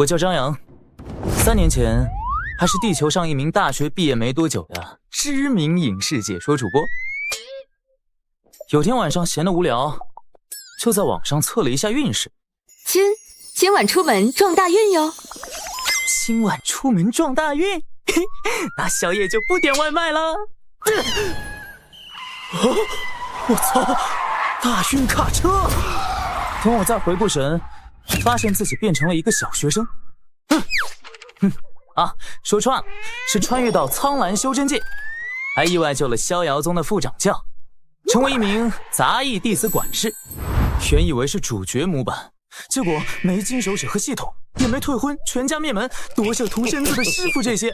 我叫张扬，3年前还是地球上一名大学毕业没多久的知名影视解说主播。有天晚上闲得无聊，就在网上测了一下运势。今晚出门撞大运哟！今晚出门撞大运，那宵夜就不点外卖了。我操！大运卡车！等我再回过神，发现自己变成了一个小学生。说串了，是穿越到苍蓝修真界，还意外救了逍遥宗的副掌教，成为一名杂役弟子管事。原以为是主角模板，结果没金手指和系统，也没退婚、全家灭门、夺舍屠身子的师傅这些。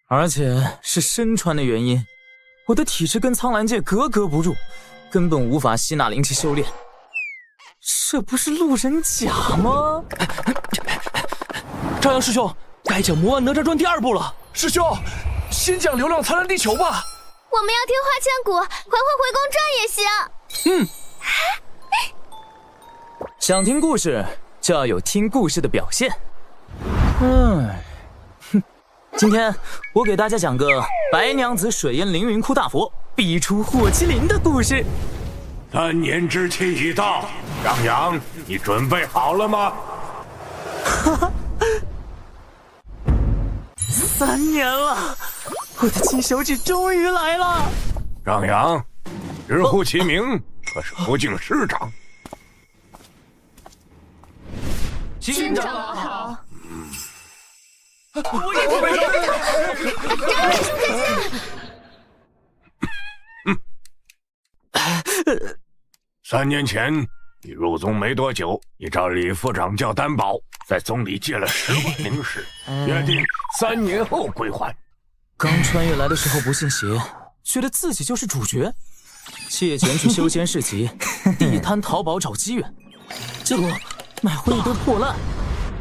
而且是身穿的原因，我的体质跟苍蓝界格格不入，根本无法吸纳灵气修炼。这不是路人甲吗？张扬师兄，该讲魔丸哪吒传第2部了。师兄，先讲流浪苍蓝地球吧。我们要听花千骨，回宫传也行。想听故事就要有听故事的表现。今天我给大家讲个白娘子水淹凌云窟大佛，逼出火麒麟的故事。3年之期已到，张扬，你准备好了吗？3年了，我的金手指终于来了。张扬，直呼其名，可是不敬师长。金长老好。我也特别张杨师兄再见。3年前你入宗没多久，你找李副掌教担保，在宗里借了10万灵石，约定3年后归还。刚穿越来的时候不信邪，觉得自己就是主角，借钱去修仙市集，地摊淘宝找机缘，结果买回一堆破烂。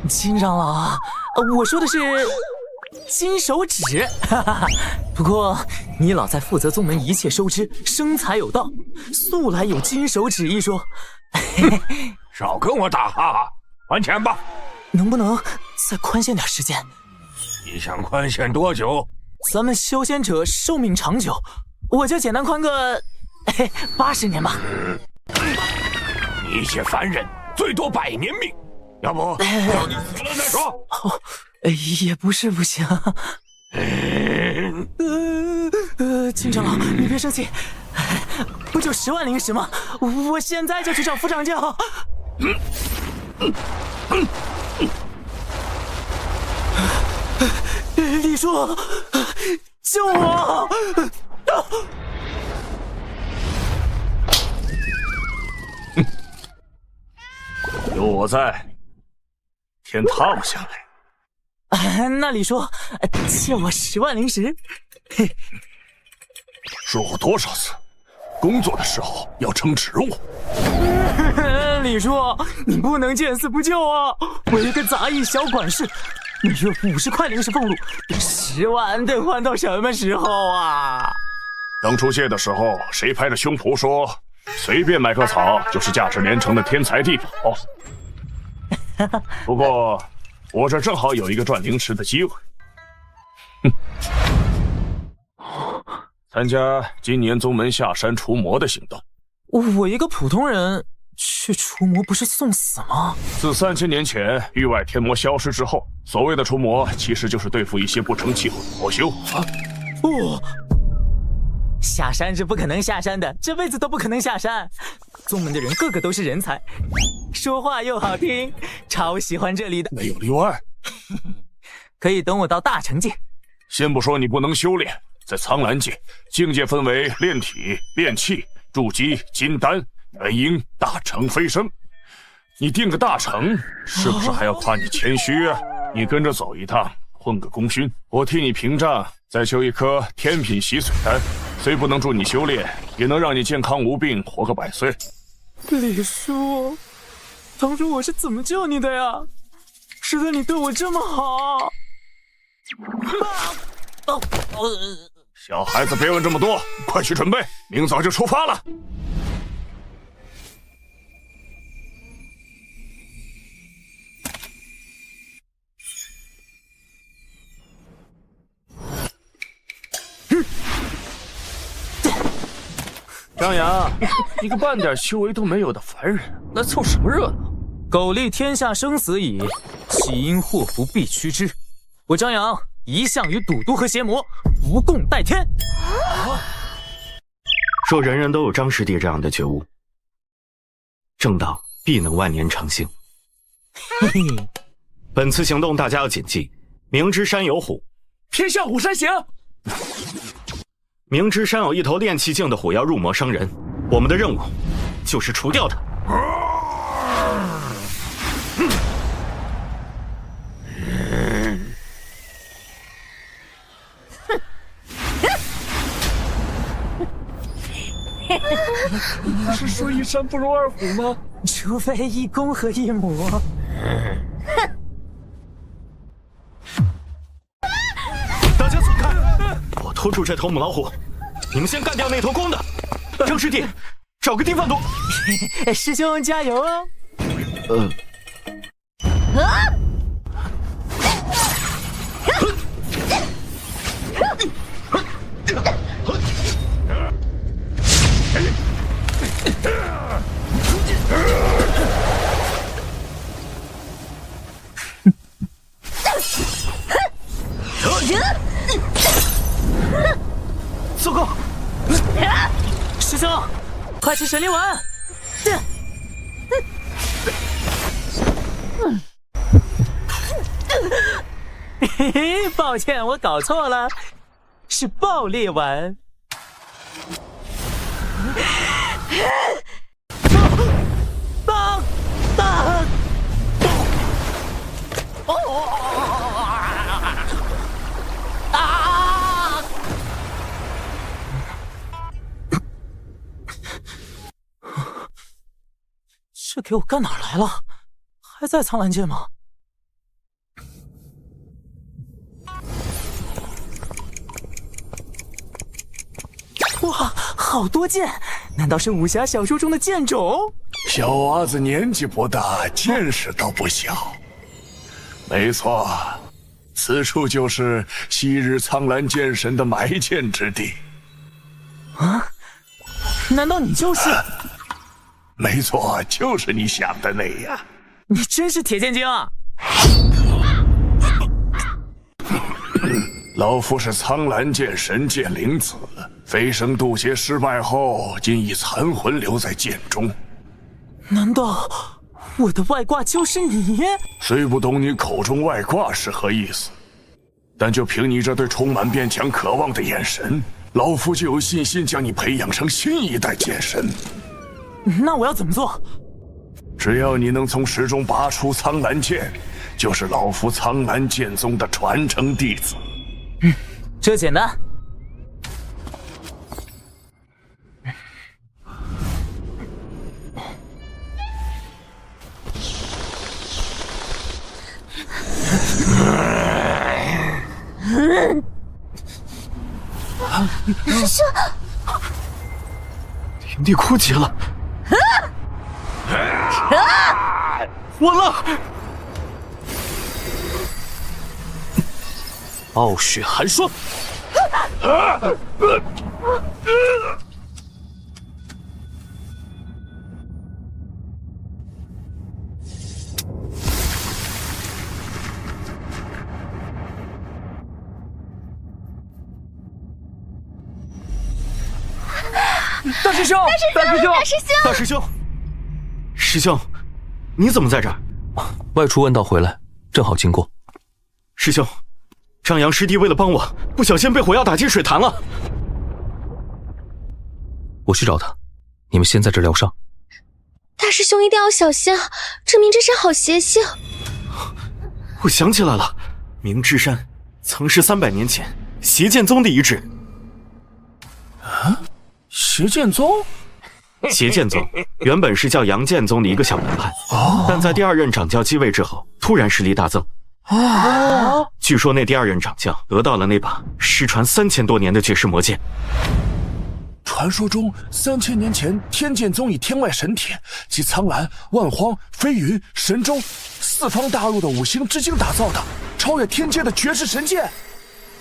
金长老，我说的是金手指。不过你老在负责宗门一切收支，生财有道，素来有金手指一说。少跟我打哈哈，还钱吧。能不能再宽限点时间？你想宽限多久？咱们修仙者寿命长久，我就简单宽个80年吧。你一些凡人最多100年命，要不要你死了再说。也不是不行。金长老，你别生气，不就10万灵石吗？我现在就去找副掌教。李叔，救我！有我在，天塌不下来。那李叔，借我10万灵石。说过多少次，工作的时候要称职务。李叔，你不能见死不救啊！我一个杂役小管事，每月50块灵石俸禄，10万得还到什么时候啊？当初谢的时候，谁拍着胸脯说随便买个草就是价值连城的天才地宝？不过我这正好有一个赚灵石的机会。参加今年宗门下山除魔的行动。我一个普通人去除魔不是送死吗？自3000年前域外天魔消失之后，所谓的除魔其实就是对付一些不成气候的魔修。下山是不可能下山的，这辈子都不可能下山。宗门的人个个都是人才，说话又好听，超喜欢这里的。没有例外。可以等我到大成界。先不说你不能修炼，在苍蓝界，境界分为炼体、炼气、筑基、金丹、元婴、大成、飞升。你定个大成，是不是还要夸你谦虚啊？你跟着走一趟，混个功勋，我替你屏障，再修一颗天品洗髓丹，虽不能助你修炼，也能让你健康无病，活个100岁。李叔，当初我是怎么救你的呀？使得你对我这么好。小孩子别问这么多，快去准备，明早就出发了。张扬，你个半点修为都没有的凡人，来凑什么热闹？苟利天下生死以，岂因祸福避趋之。我张扬一向与赌毒和邪魔不共戴天。若人人都有张师弟这样的觉悟，正道必能万年长青。嘿嘿，本次行动大家要谨记：明知山有虎，偏向虎山行。明知山有一头炼气境的虎要入魔伤人，我们的任务就是除掉它。不是说一山不容二虎吗？除非一公和一母。大家走开！我拖住这头母老虎，你们先干掉那头公的。张师弟，找个地方躲。师兄加油哦！糟糕！师兄，快吃神灵丸！嘿嘿，抱歉，我搞错了，是爆裂丸。这给我干哪儿来了？还在苍兰剑吗？哇，好多剑！难道是武侠小说中的剑种？小娃子年纪不大，见识倒不小。没错，此处就是昔日苍兰剑神的埋剑之地。啊？难道你就是？没错，就是你想的那样。你真是铁剑精啊！老夫是苍兰剑神剑灵子，飞升渡劫失败后，今以残魂留在剑中。难道我的外挂就是你？虽不懂你口中外挂是何意思，但就凭你这对充满变强渴望的眼神，老夫就有信心将你培养成新一代剑神。那我要怎么做？只要你能从石中拔出苍兰剑，就是老夫苍兰剑宗的传承弟子。这简单。师兄，天地枯竭了。完了！傲血寒霜。大师兄，大师兄，大师兄，大师兄，师兄，你怎么在这儿？外出问道回来，正好经过。师兄，张扬师弟为了帮我，不小心被火药打进水潭了。我去找他，你们先在这疗伤。大师兄一定要小心啊！这明之山好邪性。我想起来了，明之山曾是300年前邪剑宗的遗址。啊？邪剑宗？邪剑宗原本是叫杨剑宗的一个小门派，但在第2任掌教继位之后，突然实力大增。据说那第2任掌教得到了那把失传3000多年的绝世魔剑。传说中3000年前，天剑宗以天外神铁及苍兰、万荒、飞云、神州4方大陆的5星之精打造的，超越天阶的绝世神剑。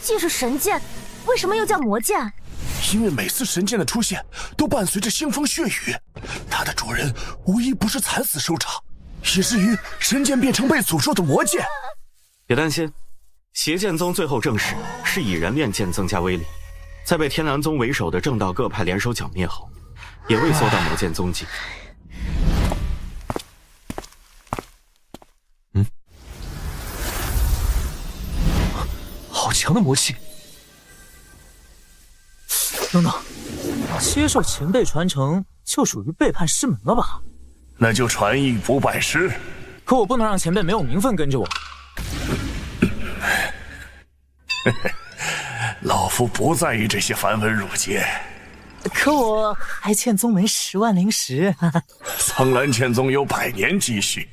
既是神剑，为什么又叫魔剑？因为每次神剑的出现都伴随着腥风血雨，它的主人无一不是惨死收场，以至于神剑变成被诅咒的魔剑。别担心，邪剑宗最后证实是以人面剑增加威力，在被天蓝宗为首的正道各派联手剿灭后，也未搜到魔剑踪迹。好强的魔气！等等，接受前辈传承就属于背叛师门了吧？那就传艺不拜师。可我不能让前辈没有名分跟着我。老夫不在意这些繁文缛节。可我还欠宗门10万灵石。苍蓝剑宗有100年积蓄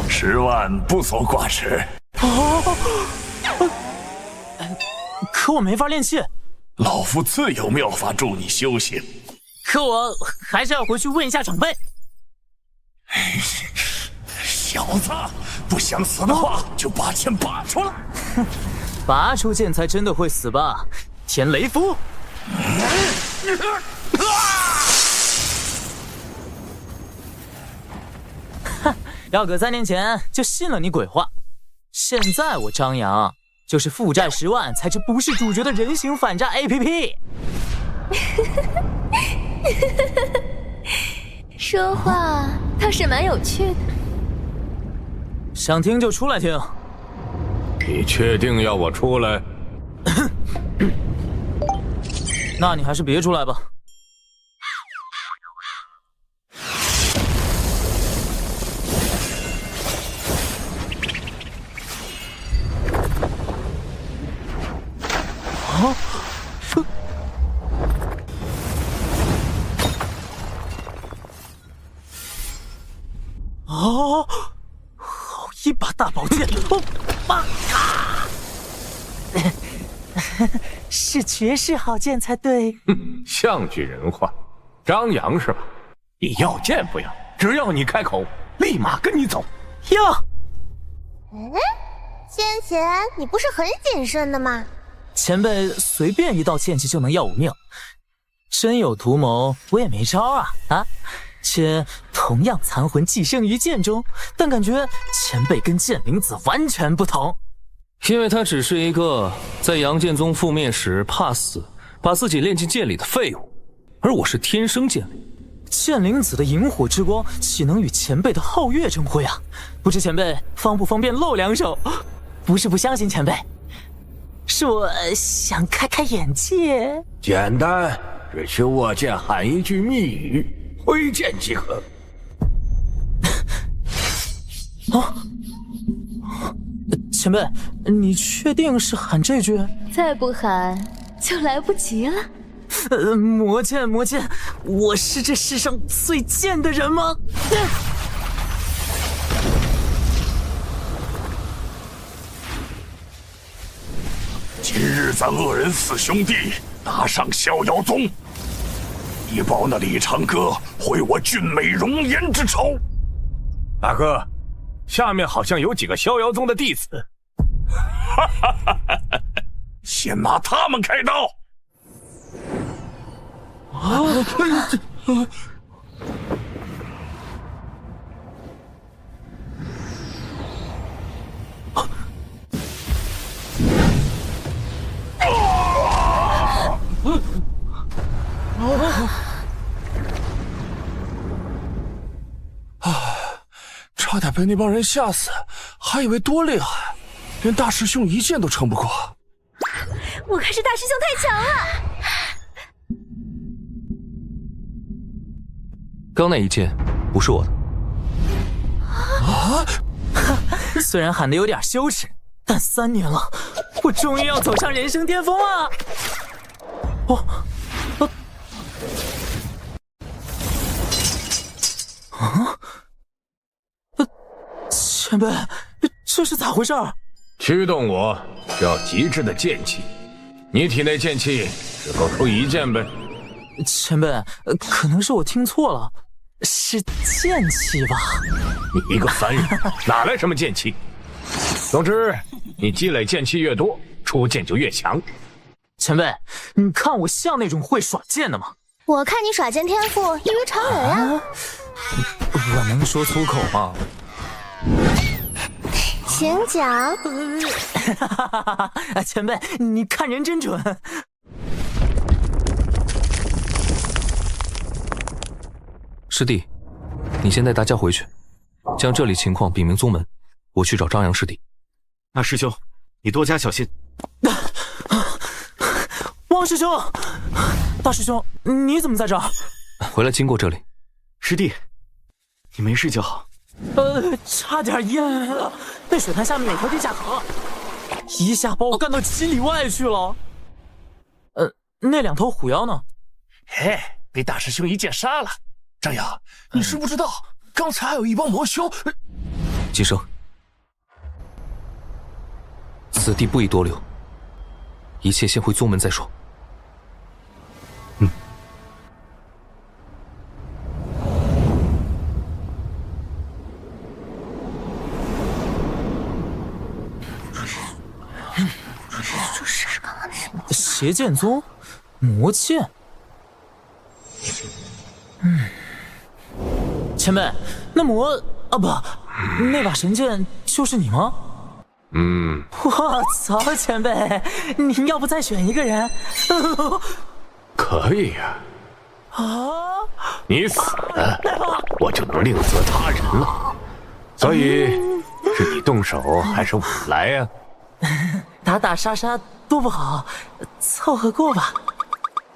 ，10万不足挂齿。可我没法练气。老夫自有妙法助你修行。可我还是要回去问一下长辈。小子，不想死的话，就把剑拔出来。拔出剑才真的会死吧？天雷符！要搁3年前就信了你鬼话，现在我张扬就是负债10万才知不是主角的人形反诈 APP。说话倒是蛮有趣的。想听就出来听。你确定要我出来？那你还是别出来吧。啊！哦，好一把大宝剑！哦，妈！是绝世好剑才对。像句人话，张扬是吧？你要剑不要？只要你开口，立马跟你走。哟，先前你不是很谨慎的吗？前辈随便一道剑气就能要我命，真有图谋我也没招啊！且同样残魂寄生于剑中，但感觉前辈跟剑灵子完全不同。因为他只是一个在阳剑宗覆灭时怕死，把自己炼进剑里的废物，而我是天生剑灵。剑灵子的萤火之光岂能与前辈的皓月争辉啊？不知前辈方不方便露2手？不是不相信前辈，是我想开开眼界。简单，只需握剑喊一句密语，挥剑即可。啊！前辈，你确定是喊这句？再不喊就来不及了。魔剑，我是这世上最贱的人吗？今日咱恶人4兄弟打上逍遥宗，以报那李长歌毁我俊美容颜之仇。大哥，下面好像有几个逍遥宗的弟子。先拿他们开刀。差点被那帮人吓死，还以为多厉害，连大师兄一剑都撑不过。我看是大师兄太强了。刚那一剑不是我的。虽然喊得有点羞耻，但3年了，我终于要走上人生巅峰了。前辈，这是咋回事？驱动我需要极致的剑气，你体内剑气只够出1剑呗。前辈，可能是我听错了，是剑气吧？你一个凡人，哪来什么剑气？总之，你积累剑气越多，出剑就越强。前辈，你看我像那种会耍剑的吗？我看你耍剑天赋异于常人呀。我能说粗口吗？请讲。前辈，你看人真准。师弟，你先带大家回去，将这里情况禀明宗门，我去找张扬师弟。那师兄，你多加小心。汪师兄，大师兄，你怎么在这儿？回来经过这里。师弟，你没事就好。差点淹了，那水潭下面有条地下河，一下把我干到几里外去了。那2头虎妖呢？嘿，被大师兄一剑杀了。张扬，你知不知道，刚才还有一帮魔修？金生，此地不宜多留，一切先回宗门再说。邪剑宗，魔剑。前辈，那那把神剑就是你吗？我操，前辈，您要不再选一个人？可以呀。你死了，我就能另择他人了。所以，是你动手还是我来呀？打打杀杀多不好，凑合过吧。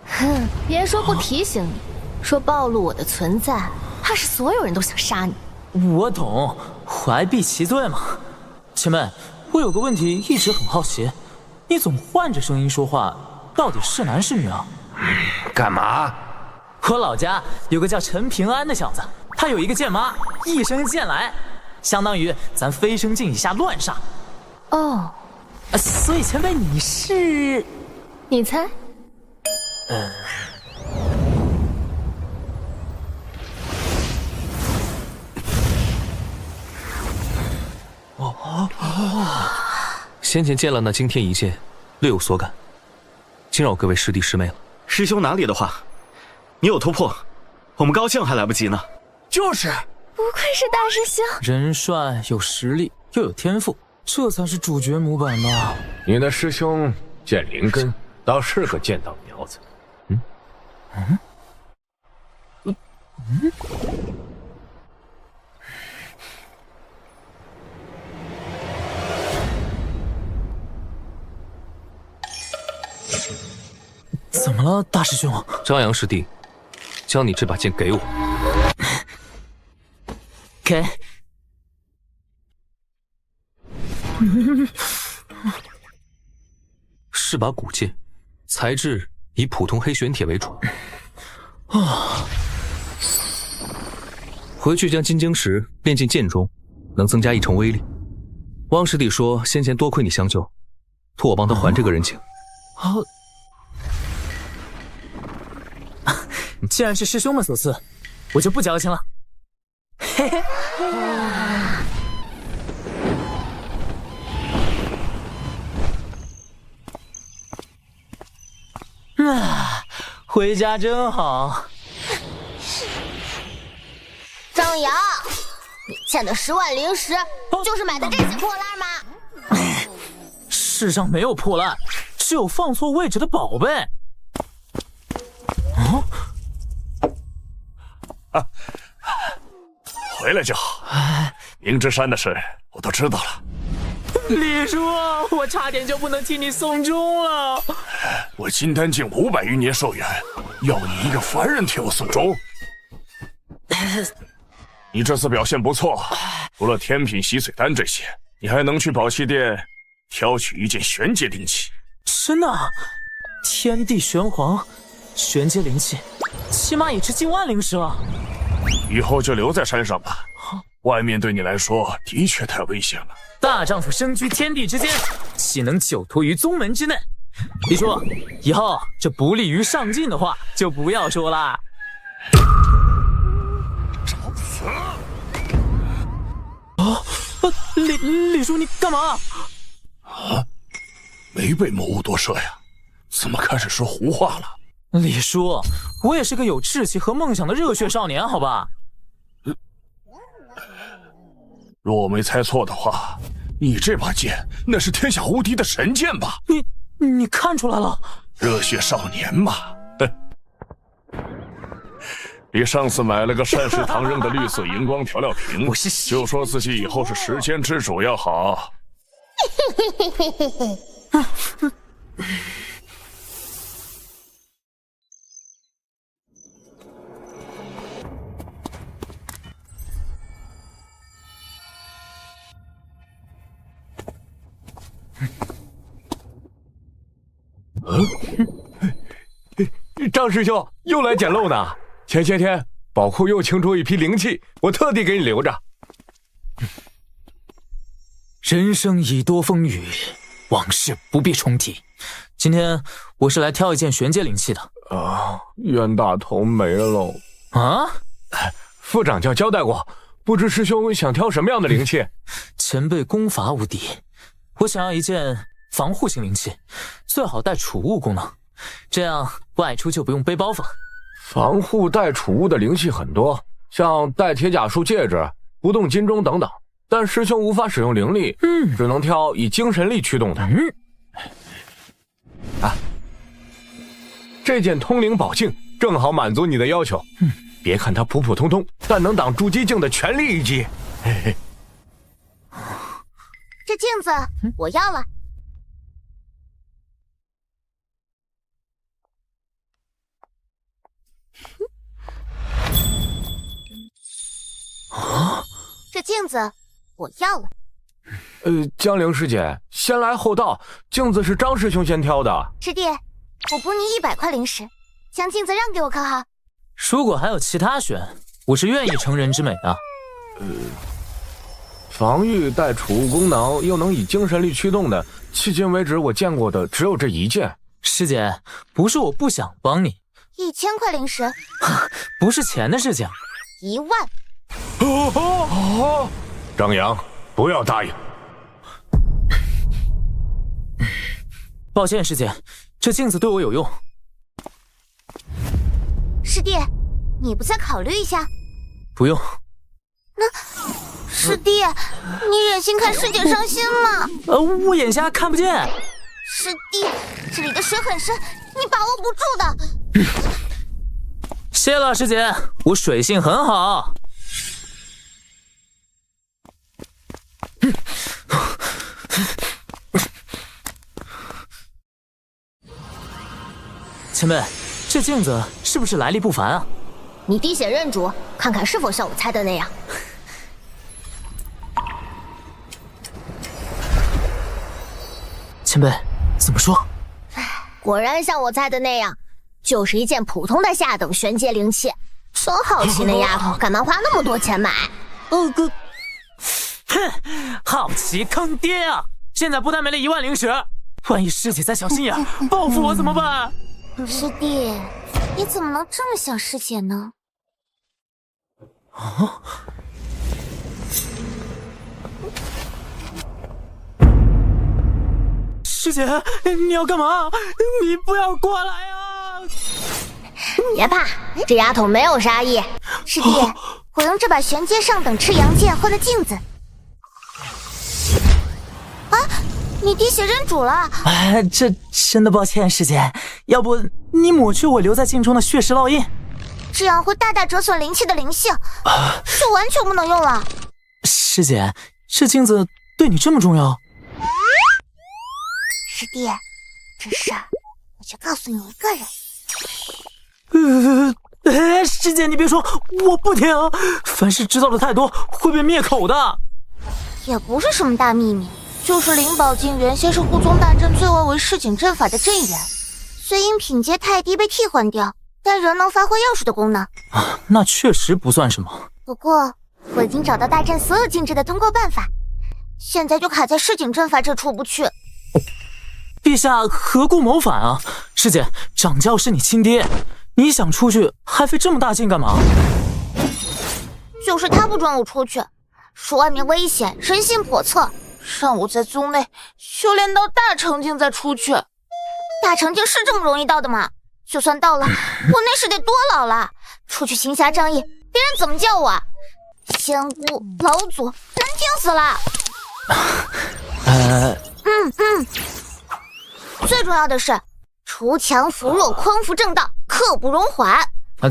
哼，别说不提醒你，说暴露我的存在，怕是所有人都想杀你。我懂，怀璧其罪嘛。前辈，我有个问题一直很好奇，你总换着声音说话，到底是男是女啊？干嘛？我老家有个叫陈平安的小子，他有一个剑妈，一声剑来，相当于咱飞升境以下乱杀。哦，所以前辈你是？你猜？先前见了那惊天一剑，略有所感，惊扰各位师弟师妹了。师兄哪里的话，你有突破，我们高兴还来不及呢。就是，不愧是大师兄，人帅有实力又有天赋，这才是主角模板吧？你那师兄剑灵根倒是个剑道苗子。怎么了，大师兄？张扬师弟，将你这把剑给我。给。是把古剑，材质以普通黑玄铁为主。回去将金晶石炼进剑中，能增加1成威力。汪师弟说先前多亏你相救，托我帮他还这个人情。既然是师兄们所赐，我就不矫情了。嘿嘿。回家真好。张扬，你欠的10万灵石，就是买的这些破烂吗？世上没有破烂，只有放错位置的宝贝。回来就好。明之山的事我都知道了。李叔，我差点就不能替你送终了。我金丹境500余年寿元，要你一个凡人替我送终？你这次表现不错，除了天品洗髓丹这些，你还能去宝器店挑取一件玄阶灵器。真的？天地玄黄，玄阶灵器，起码也值近万灵石了。以后就留在山上吧，外面对你来说的确太危险了。大丈夫生居天地之间，岂能久托于宗门之内？李叔，以后这不利于上进的话就不要说啦。找死！李叔，你干嘛？没被魔物夺舍呀，怎么开始说胡话了？李叔，我也是个有志气和梦想的热血少年，好吧？若我没猜错的话，你这把剑那是天下无敌的神剑吧？你看出来了？热血少年嘛。你上次买了个善食堂扔的绿色荧光调料瓶，就说自己以后是时间之主要好。张师兄又来捡漏呢。前些天宝库又清出一批灵气，我特地给你留着。人生已多风雨，往事不必重提。今天我是来挑一件玄阶灵气的。冤大头没了喽。啊？副掌教交代过，不知师兄想挑什么样的灵气？前辈功法无敌，我想要一件防护型灵气，最好带储物功能，这样外出就不用背包袱。防护带储物的灵气很多，像带铁甲术戒指、不动金钟等等，但师兄无法使用灵力，只能挑以精神力驱动的。这件通灵宝镜正好满足你的要求。别看它普普通通，但能挡筑基境的全力一击。这镜子我要了。这镜子我要了。江灵师姐，先来后到，镜子是张师兄先挑的。师弟，我补你100块灵石，将镜子让给我可好？如果还有其他选，我是愿意成人之美的。防御带储物功能又能以精神力驱动的，迄今为止我见过的只有这一件。师姐，不是我不想帮你，1000块灵石，不是钱的事情。1万。张扬，不要答应。抱歉，师姐，这镜子对我有用。师弟，你不再考虑一下？不用。那师弟，你忍心看师姐伤心吗？我眼瞎看不见。师弟，这里的水很深，你把握不住的。谢了，师姐，我水性很好。前辈，这镜子是不是来历不凡啊？你滴血认主，看看是否像我猜的那样。前辈，怎么说？果然像我猜的那样，就是一件普通的下等玄阶灵器。真好奇那丫头干嘛花那么多钱买？哼，好奇坑爹啊！现在不但没了1万灵石，万一师姐再小心眼报复我怎么办？师弟，你怎么能这么想师姐呢？师姐，你要干嘛？你不要过来啊！别怕，这丫头没有杀意。师弟，我用这把玄阶上等赤阳剑换了镜子。啊，你滴血认主了？这真的抱歉，师姐，要不你抹去我留在镜中的血石烙印，这样会大大折损灵气的灵性，就完全不能用了。师姐，这镜子对你这么重要？师弟，这事儿我就告诉你一个人。师姐，你别说，我不听。凡是知道的太多，会被灭口的。也不是什么大秘密，就是灵宝镜原先是护宗大阵最外围市井阵法的阵源，虽因品阶太低被替换掉，但仍能发挥钥匙的功能。那确实不算什么。不过我已经找到大阵所有禁制的通过办法，现在就卡在市井阵法这出不去。陛下何故谋反啊？师姐，掌教是你亲爹，你想出去还费这么大劲干嘛？就是他不准我出去，说外面危险，人心叵测，让我在宗内修炼到大成境再出去。大成境是这么容易到的吗？就算到了，我那是得多老了，出去行侠仗义，别人怎么叫我？仙姑、老祖，难听死了。最重要的是，锄强扶弱，匡扶正道，刻不容缓。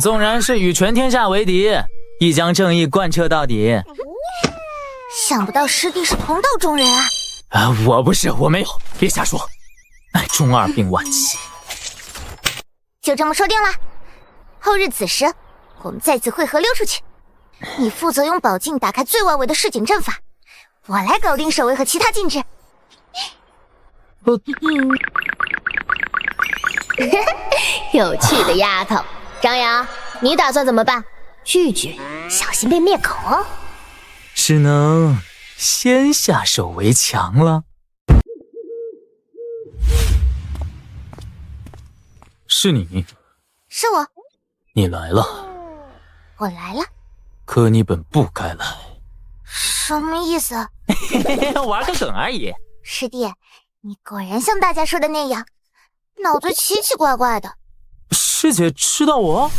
纵然是与全天下为敌，亦将正义贯彻到底。想不到师弟是同道中人啊！我不是，我没有，别瞎说。中二病晚期。就这么说定了，后日此时，我们再次汇合溜出去。你负责用宝镜打开最外围的市井阵法，我来搞定守卫和其他禁制。有趣的丫头，张扬，你打算怎么办？拒绝，小心被灭口哦。只能先下手为强了。是你？是我，你来了。我来了。可你本不该来。什么意思？玩个梗而已。师弟，你果然像大家说的那样，脑子奇奇怪怪的。师姐知道我？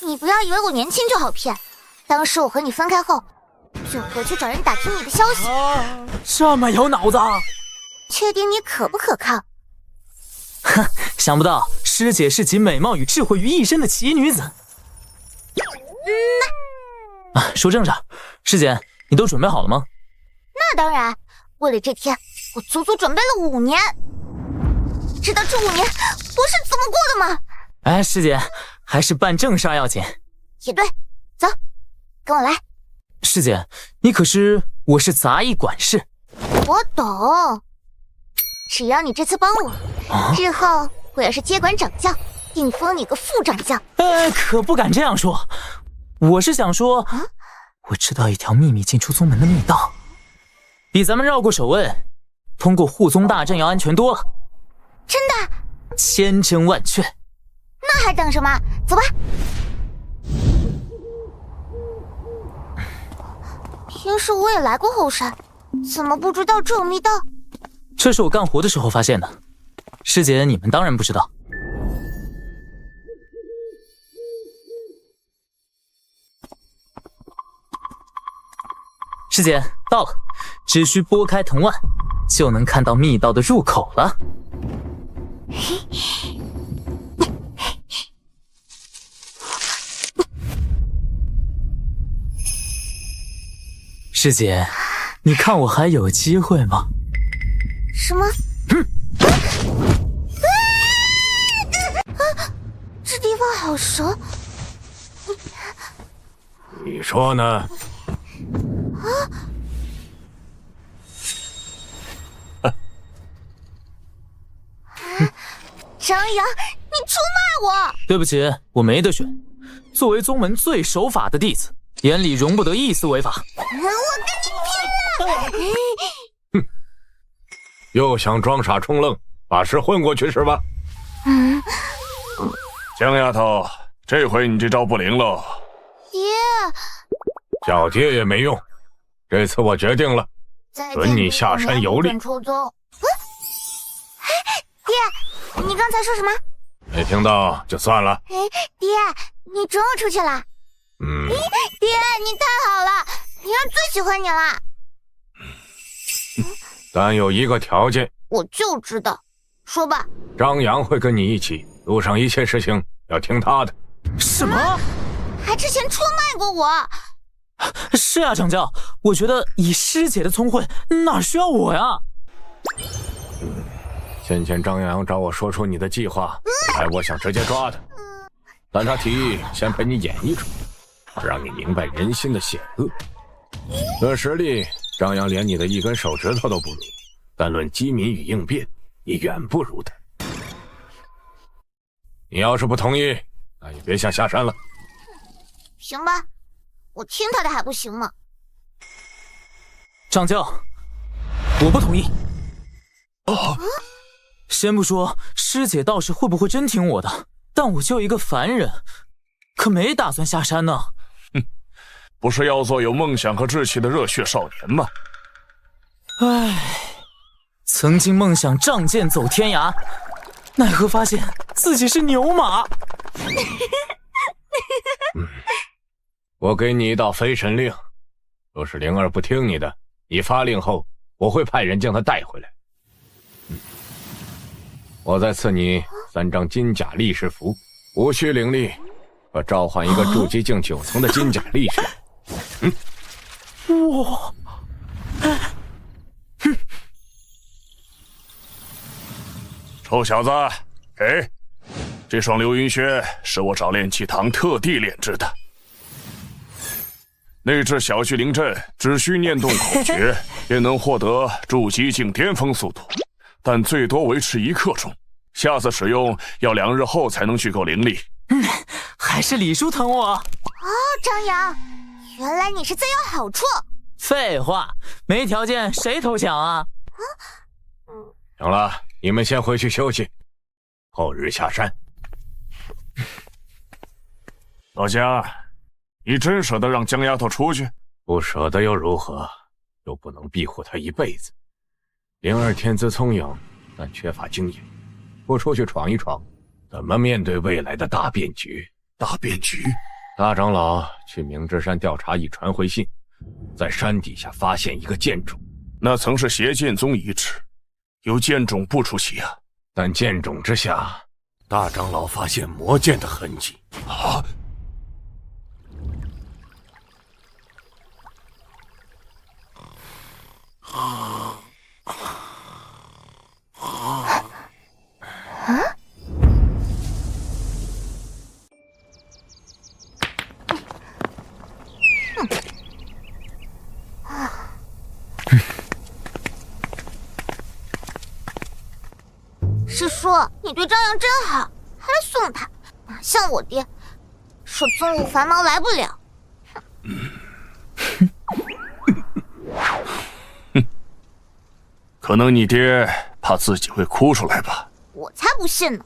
你不要以为我年轻就好骗。当时我和你分开后，就回去找人打听你的消息。这么有脑子？确定你可不可靠？哼，想不到师姐是集美貌与智慧于一身的奇女子。说正事，师姐，你都准备好了吗？那当然，为了这天，我足足准备了5年。知道这5年我是怎么过的吗？师姐，还是办正事要紧。也对，走，跟我来。师姐，你可是我是杂役管事。我懂，只要你这次帮我，日后我要是接管掌教，定封你个副掌教。可不敢这样说。我是想说，我知道一条秘密进出宗门的密道，比咱们绕过守卫，通过护宗大阵要安全多了。真的？千真万确。那还等什么？走吧。平时我也来过后山，怎么不知道这有密道？这是我干活的时候发现的。师姐，你们当然不知道。师姐，到了，只需拨开藤蔓，就能看到密道的入口了。师姐，你看我还有机会吗？什么？这地方好熟。你说呢？张扬，你出卖我！对不起，我没得选。作为宗门最守法的弟子，眼里容不得一丝违法。我跟你拼了！哼，又想装傻充愣，把事混过去是吧？江丫头，这回你这招不灵了。爹，叫爹也没用。这次我决定了，准你下山游历。出宗。爹，你刚才说什么？没听到就算了。爹，你终于出去了。爹，你太好了，灵儿最喜欢你了。但有一个条件。我就知道，说吧。张扬会跟你一起，路上一切事情要听他的。什么？还之前出卖过我？是啊，掌教，我觉得以师姐的聪慧，哪需要我呀？先前张扬找我说出你的计划，我想直接抓他，但他提议先陪你演一出，让你明白人心的险恶。论实力，张扬连你的一根手指头都不如，但论机敏与应变，也远不如他。你要是不同意，那也别想下山了。行吧，我听他的还不行吗？掌教，我不同意。先不说师姐倒是会不会真听我的，但我就一个凡人，可没打算下山呢。不是要做有梦想和志气的热血少年吗？曾经梦想仗剑走天涯，奈何发现自己是牛马。我给你一道飞神令，若是灵儿不听你的，你发令后，我会派人将她带回来。我再赐你3张金甲力士符，无需灵力，可召唤一个筑基境9层的金甲力士。哇！臭小子，给！这双流云靴是我找炼器堂特地炼制的。内置小虚灵阵，只需念动口诀，便能获得筑基境巅峰速度，但最多维持1刻钟。下次使用要2日后才能具够灵力。还是李叔疼我。哦，张扬，原来你是自有好处。废话，没条件谁投降啊？行了，你们先回去休息，后日下山。老姜，你真舍得让江丫头出去？不舍得又如何？又不能庇护她一辈子。灵儿天资聪颖，但缺乏经验，不出去闯一闯，怎么面对未来的大变局？大变局？大长老去明之山调查，已传回信，在山底下发现一个剑冢，那曾是邪剑宗遗址，有剑冢不出奇啊。但剑冢之下，大长老发现魔剑的痕迹。啊！师叔，你对张扬真好，还来送他，哪像我爹，说宗务繁忙来不了。可能你爹怕自己会哭出来吧？我才不信呢！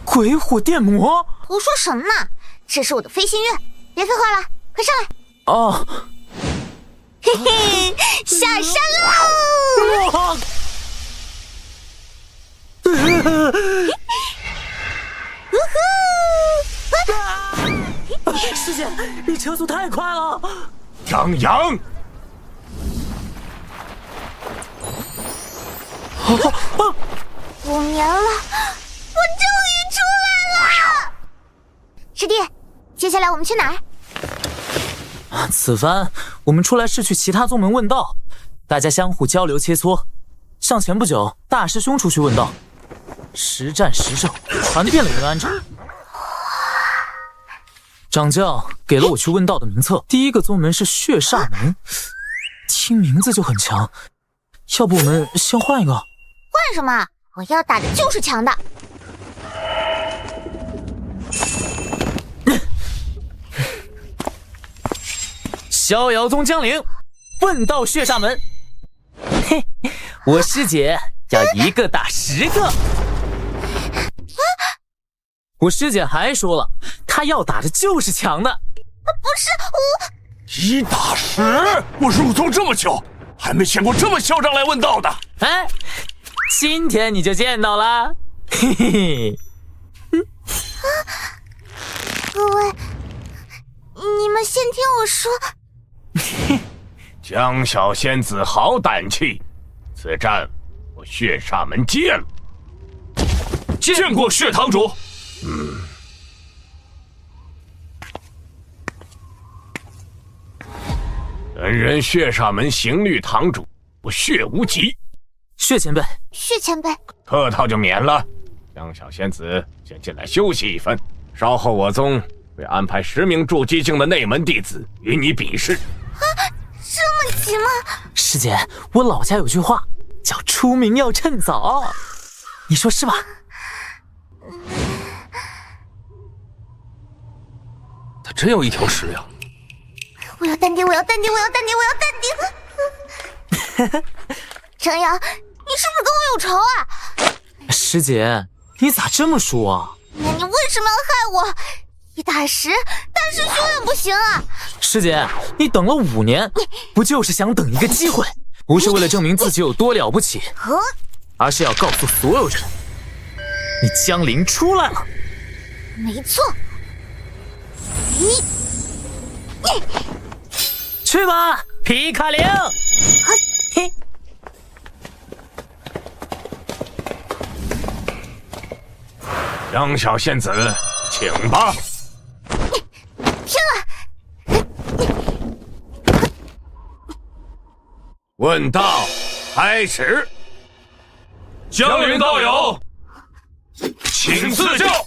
鬼火电魔？胡说什么呢？这是我的飞行乐，别废话了，快上来！哦，嘿嘿，下山喽！师姐，你车速太快了！张扬，5年了，我终于出来了！师弟，接下来我们去哪儿？此番我们出来是去其他宗门问道，大家相互交流切磋。像前不久大师兄出去问道，实战实证，传遍了云安城。掌教给了我去问道的名册，第一个宗门是血煞门，听名字就很强，要不我们先换一个？换什么？我要打的就是强的。逍遥宗江陵，问道血煞门。嘿，我师姐要一个打10个。我师姐还说了，她要打的就是强的。不是我1打10，我入宗这么久，还没见过这么嚣张来问道的。哎，今天你就见到了。嘿嘿。各位，你们先听我说。江小仙子好胆气，此战我血煞门戒了。见过血堂主。本人血煞门行律堂主，我血无极。血前辈，血前辈，客套就免了。江小仙子先进来休息一番，稍后我宗会安排10名筑基境的内门弟子与你比试。这么急吗？师姐，我老家有句话叫出名要趁早，你说是吧？他真有一条实呀！我要淡定，我要淡定，我要淡定，我要淡定！张扬，你是不是跟我有仇啊？师姐，你咋这么说啊？那你为什么要害我？1打10，大师兄也不行啊！师姐，你等了5年，不就是想等一个机会？不是为了证明自己有多了不起，而是要告诉所有人，你江陵出来了。没错。去吧，皮卡丘！嘿，杨小仙子，请吧。听了。问道开始。江陵道友，请赐教。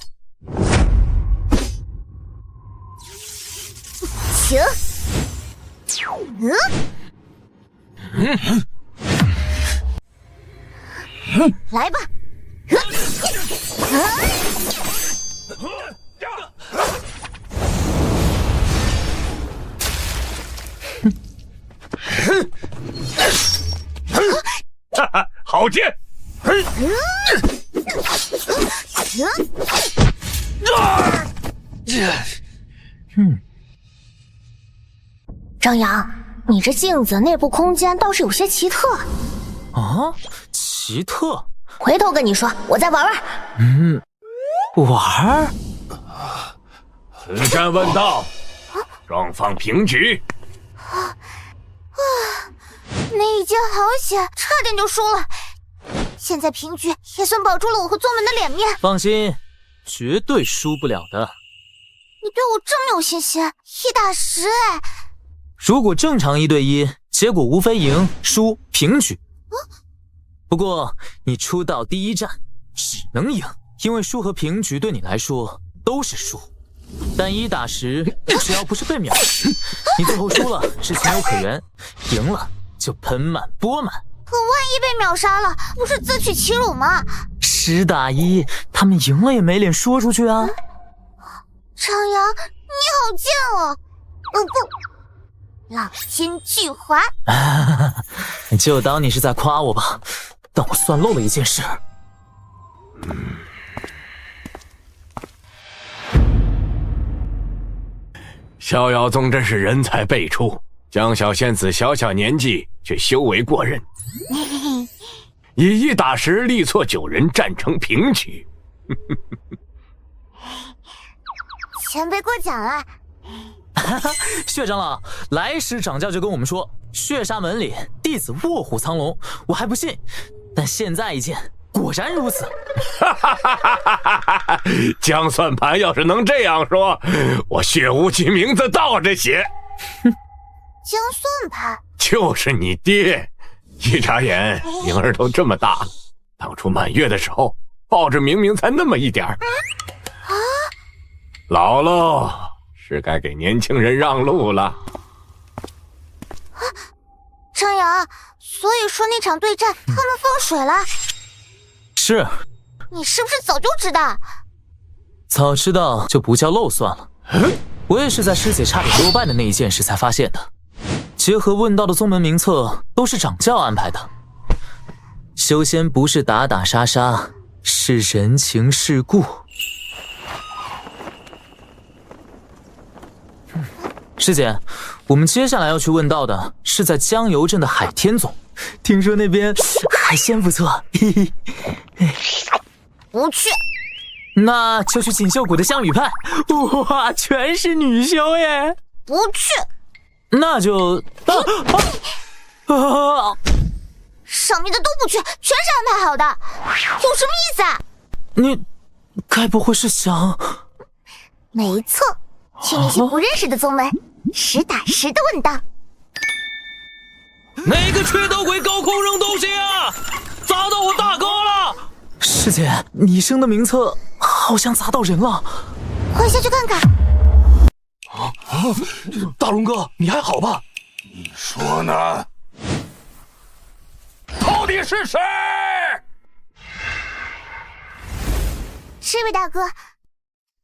请。来吧。哈哈，好剑！张扬，你这镜子内部空间倒是有些奇特。啊，奇特？回头跟你说，我再玩玩。玩？此战问道，双方平局。那一击好险，差点就输了。现在平局也算保住了我和宗门的脸面。放心，绝对输不了的。你对我这么有信心，1打10哎！如果正常1对1，结果无非赢、输、平局。不过你出道第一战只能赢，因为输和平局对你来说都是输。但1打10，只要不是被秒，你最后输了是情有可原，赢了就盆满钵满。可万一被秒杀了，不是自取其辱吗？10打1，他们赢了也没脸说出去啊！张扬，你好贱哦！不，老奸巨猾。就当你是在夸我吧，但我算漏了一件事。逍遥宗真是人才辈出，江小仙子小小年纪却修为过人，以1打10力挫9人，战成平局。前辈过奖了。血长老来时掌教就跟我们说，血沙门里弟子卧虎藏龙，我还不信，但现在一见，果然如此。江算盘要是能这样说，我血无极名字倒着写。江算盘就是你爹，一眨眼灵儿都这么大了。当初满月的时候，抱着明明才那么一点儿。老喽，是该给年轻人让路了。张扬，所以说那场对战他们放水了。是。你是不是早就知道？早知道就不叫漏算了。我也是在师姐差点落败的那一件事才发现的。结合问道的宗门名册都是掌教安排的。修仙不是打打杀杀，是人情世故。师姐，我们接下来要去问道的是在江油镇的海天宗，听说那边海鲜不错。嘿嘿。不去。那就去锦绣谷的香雨派，哇，全是女修耶！不去。那就上面的都不去，全是安排好的，有什么意思啊？你该不会是想……没错，去那些不认识的宗门，10打10的问道。哪个缺德鬼高空扔东西啊？砸到我大哥了！师姐，你生的名册好像砸到人了，快下去看看。大龙哥，你还好吧？你说呢？到底是谁？这位大哥，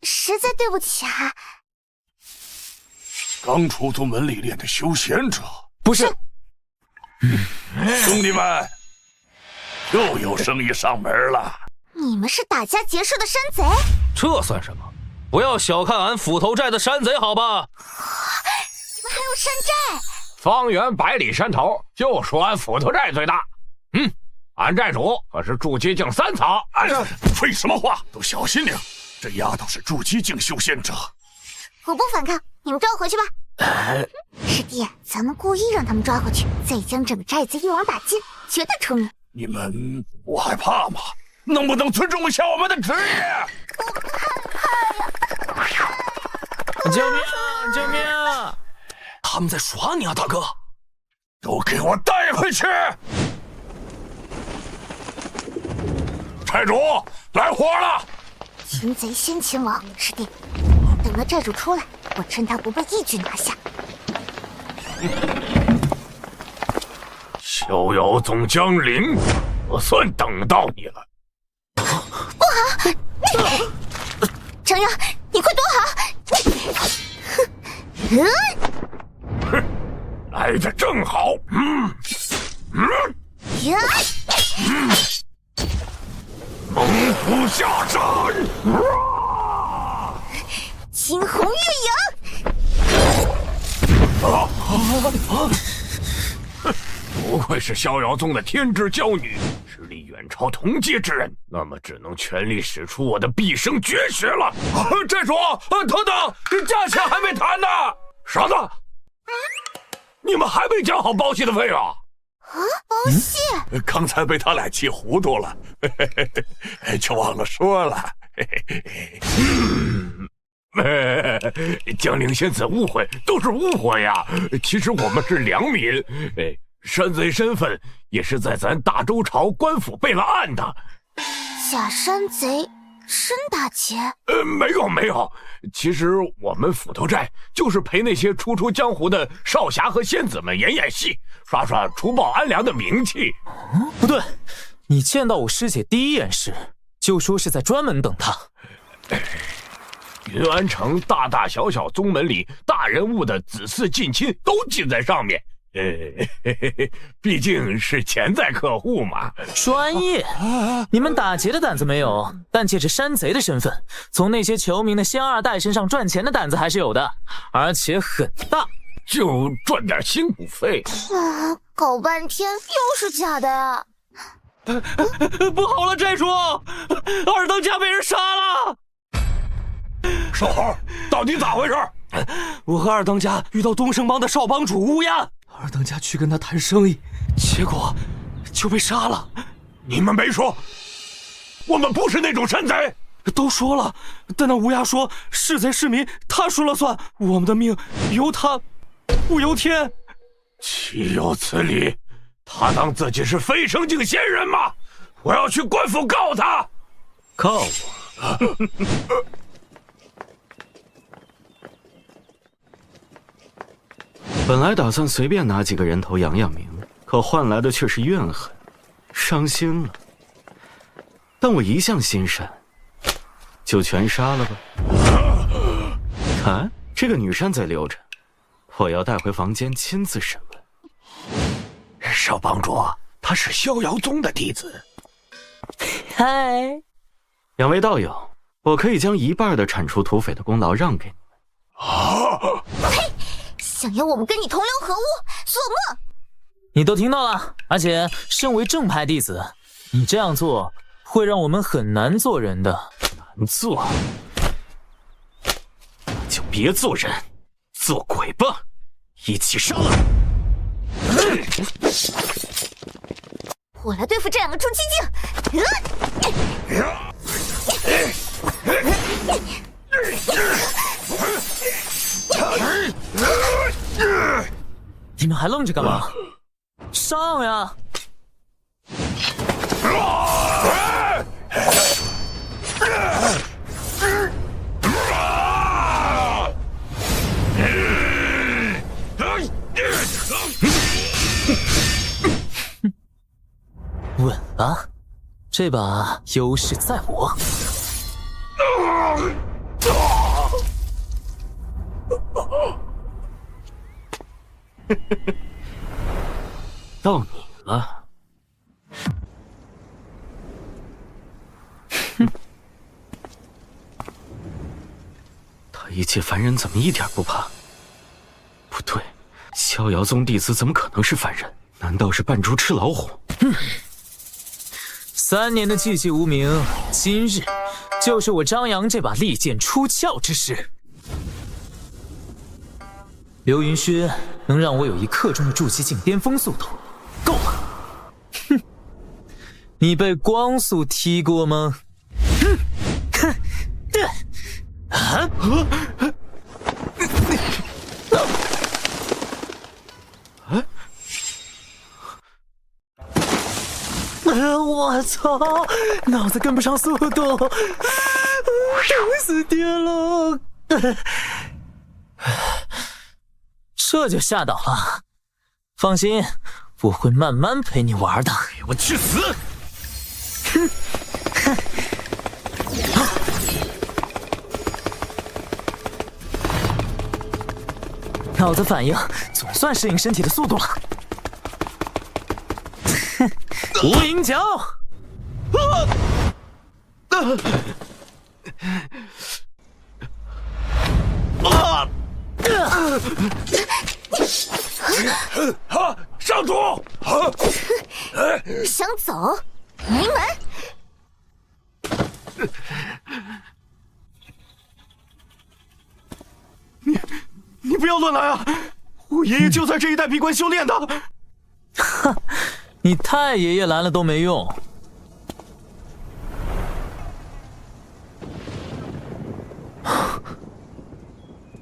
实在对不起啊。刚出宗门历练的修仙者？不是。兄弟们，又有生意上门了。你们是打家劫舍的山贼？这算什么？不要小看俺斧头寨的山贼，好吧？你们还有山寨？方圆百里山头，就属俺斧头寨最大。俺寨主可是筑基境3草。废什么话，都小心点。这丫头是筑基境修仙者。我不反抗，你们抓回去吧。师弟，咱们故意让他们抓回去，再将整个寨子一网打尽，绝对出名。你们不害怕吗？能不能尊重一下我们的职业？救命！救命！他们在耍你啊，大哥！都给我带回去！寨主，来活了！擒贼先擒王，师弟，等到寨主出来，我趁他不备一举拿下。逍遥宗江陵，我算等到你了。不好！程阳，你快躲好！来得正好。猛虎下山！惊鸿月影！不愧是逍遥宗的天之娇女，实力远超同阶之人。那么只能全力使出我的毕生绝学了。寨主，等等，价钱还没谈呢。啥子？你们还没讲好包戏的费用？包戏？刚才被他俩气糊涂了，就忘了说了。江陵仙子误会都是误会呀，其实我们是良民。山贼身份也是在咱大周朝官府备了案的。假山贼真打劫？没有，其实我们斧头寨就是陪那些初出江湖的少侠和仙子们演戏，刷刷除暴安良的名气。不对，你见到我师姐第一眼时就说是在专门等她。云安城大大小小宗门里大人物的子嗣近亲都记在上面。毕竟是潜在客户嘛。专业，你们打劫的胆子没有，但借着山贼的身份，从那些求名的仙二代身上赚钱的胆子还是有的，而且很大。就赚点辛苦费。搞半天又是假的呀！不好了，寨主，二当家被人杀了！少猴，到底咋回事？我和二当家遇到东胜帮的少帮主乌鸦，二当家去跟他谈生意，结果就被杀了。你们没说，我们不是那种山贼。都说了，但那乌鸦说是贼是民，他说了算，我们的命由他不由天。岂有此理！他当自己是飞升境仙人吗？我要去官府告他。告我？本来打算随便拿几个人头扬扬名，可换来的却是怨恨，伤心了。但我一向心善，就全杀了吧。看，这个女山贼留着，我要带回房间亲自审问。少帮主，他是逍遥宗的弟子。嗨，两位道友，我可以将一半的铲除土匪的功劳让给你们。呸！想要我们跟你同流合污，做梦！你都听到了，而且身为正派弟子，你这样做会让我们很难做人的。难做？就别做人，做鬼吧！一起上来！我来对付这两个出奇境。你们还愣着干嘛？上呀！稳了，这把优势在我。到你了。他一介凡人怎么一点不怕？不对，逍遥宗弟子怎么可能是凡人？难道是扮猪吃老虎？ 3年的寂寂无名，今日就是我张扬这把利剑出鞘之时。流云轩能让我有1刻钟的筑基境巅峰速度，够了。哼，你被光速踢过吗？哼，啊！我操！脑子跟不上速度，死爹了！这就吓倒了。放心，我会慢慢陪你玩的。给我去死！脑子反应总算适应身体的速度了。无影脚！上主！想走？没门！你不要乱来啊！我爷爷就在这一带闭关修炼的。哈，你太爷爷来了都没用。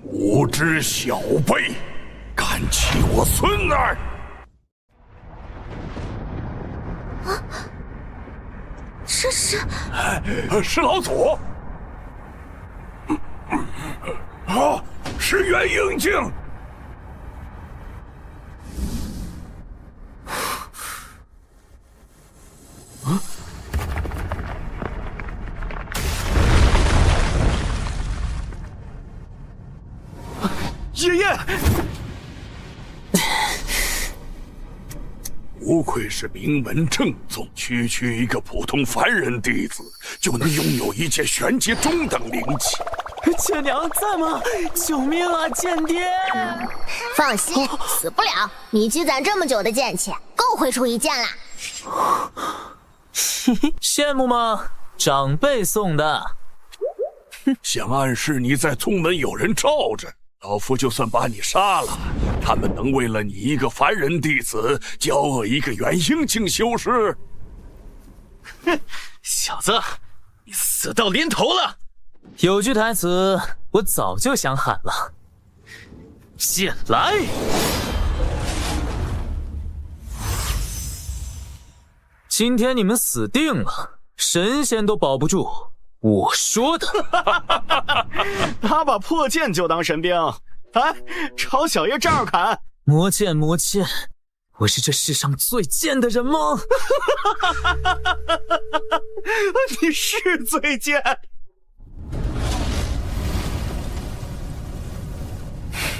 无知小辈，敢欺我孙儿！啊，这是是老祖。啊，是元婴境。爷爷，不愧是名门正宗，区区一个普通凡人弟子，就能拥有一件玄阶中等灵器。姐娘在吗？救命啊，剑爹！放心，死不了。你积攒这么久的剑气，够会出一剑啦。羡慕吗？长辈送的。想暗示你在宗门有人罩着。老夫就算把你杀了，他们能为了你一个凡人弟子交恶一个元婴境修士？哼，小子，你死到临头了！有句台词我早就想喊了，剑来！今天你们死定了，神仙都保不住。我说的。他把破剑就当神兵，哎，朝小爷这儿砍！魔剑，魔剑，我是这世上最贱的人吗？你是最贱。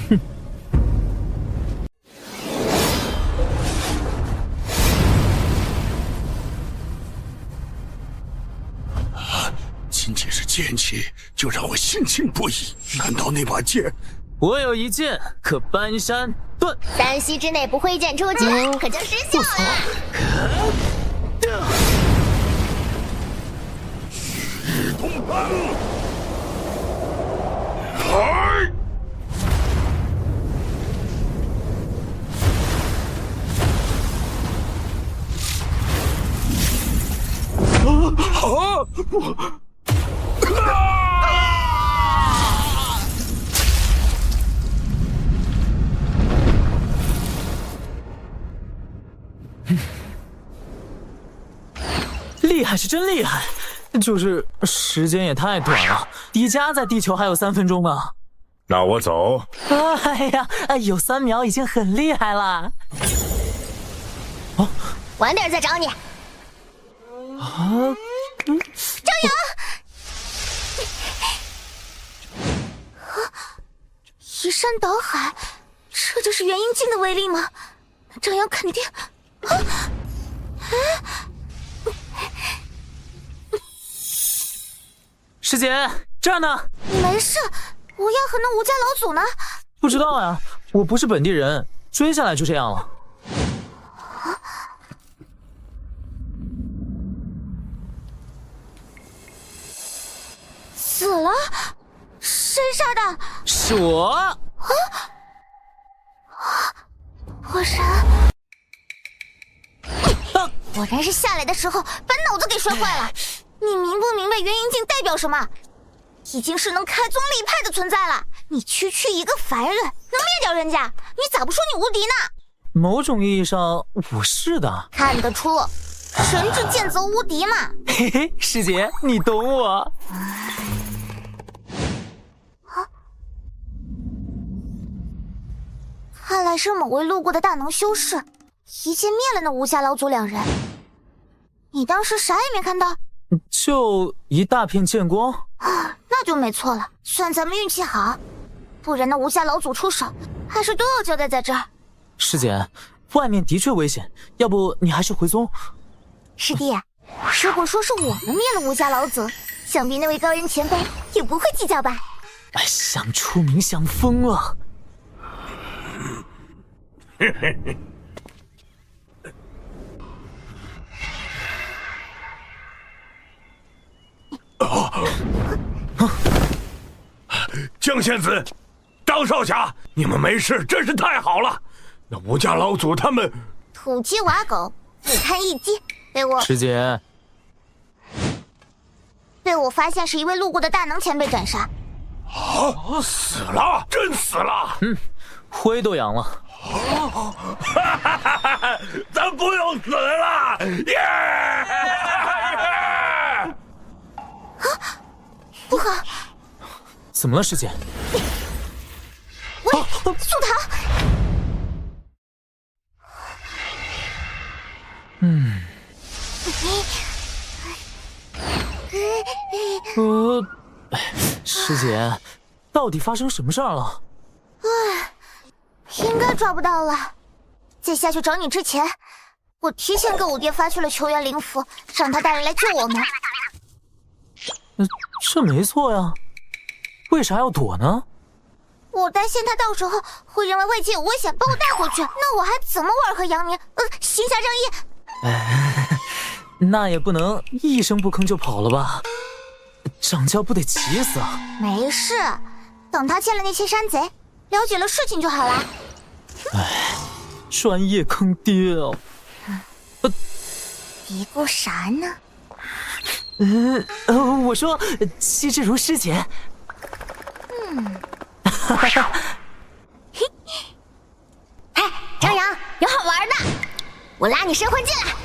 哼。仅仅是剑气，就让我心惊不已。难道那把剑？我有一剑可搬山遁，3息之内不挥剑出局，可就失效了。赤东帮！来！厉害是真厉害，就是时间也太短了。迪迦在地球还有3分钟啊！那我走。哎呀，有3秒已经很厉害了。哦，晚点再找你。张扬！移山倒海，这就是元婴境的威力吗？张扬肯定……师姐，这儿呢。没事，乌鸦和那吴家老祖呢？不知道呀，我不是本地人，追下来就这样了。死了？谁杀的？是我。火神，果然是下来的时候把脑子给摔坏了。你明不明白元婴镜代表什么？已经是能开宗立派的存在了。你区一个凡人，能灭掉人家，你咋不说你无敌呢？某种意义上，我是的。看得出，神之剑则无敌嘛。嘿嘿，师姐，你懂我。看来是某位路过的大能修士，一剑灭了那无暇老祖2人。你当时啥也没看到？就一大片剑光啊，那就没错了，算咱们运气好，不然那无暇老祖出手，还是都要交代在这儿。师姐，外面的确危险，要不你还是回宗。师弟，如果说是我们灭了无暇老祖，想必那位高人前辈也不会计较吧？哎，想出名想疯了。江仙子，张少侠，你们没事真是太好了。那吴家老祖他们土鸡瓦狗，不堪一击，师姐，被我发现是一位路过的大能前辈斩杀。啊，死了，真死了。灰都扬了。咱不用死了，耶！不好！怎么了，师姐？喂，速逃！师姐，到底发生什么事儿了？应该抓不到了。在下去找你之前，我提前给我爹发去了求援灵符，让他带人来救我们。这没错呀，为啥要躲呢？我担心他到时候会认为外界有危险，把我带回去，那我还怎么玩和杨宁？行侠仗义。那也不能一声不吭就跑了吧？掌教不得急死啊！没事，等他见了那些山贼，了解了事情就好了。专业坑爹哦！嘀咕啥呢？我说戚之如师姐。嘿，张扬，有好玩的，我拉你神魂进来。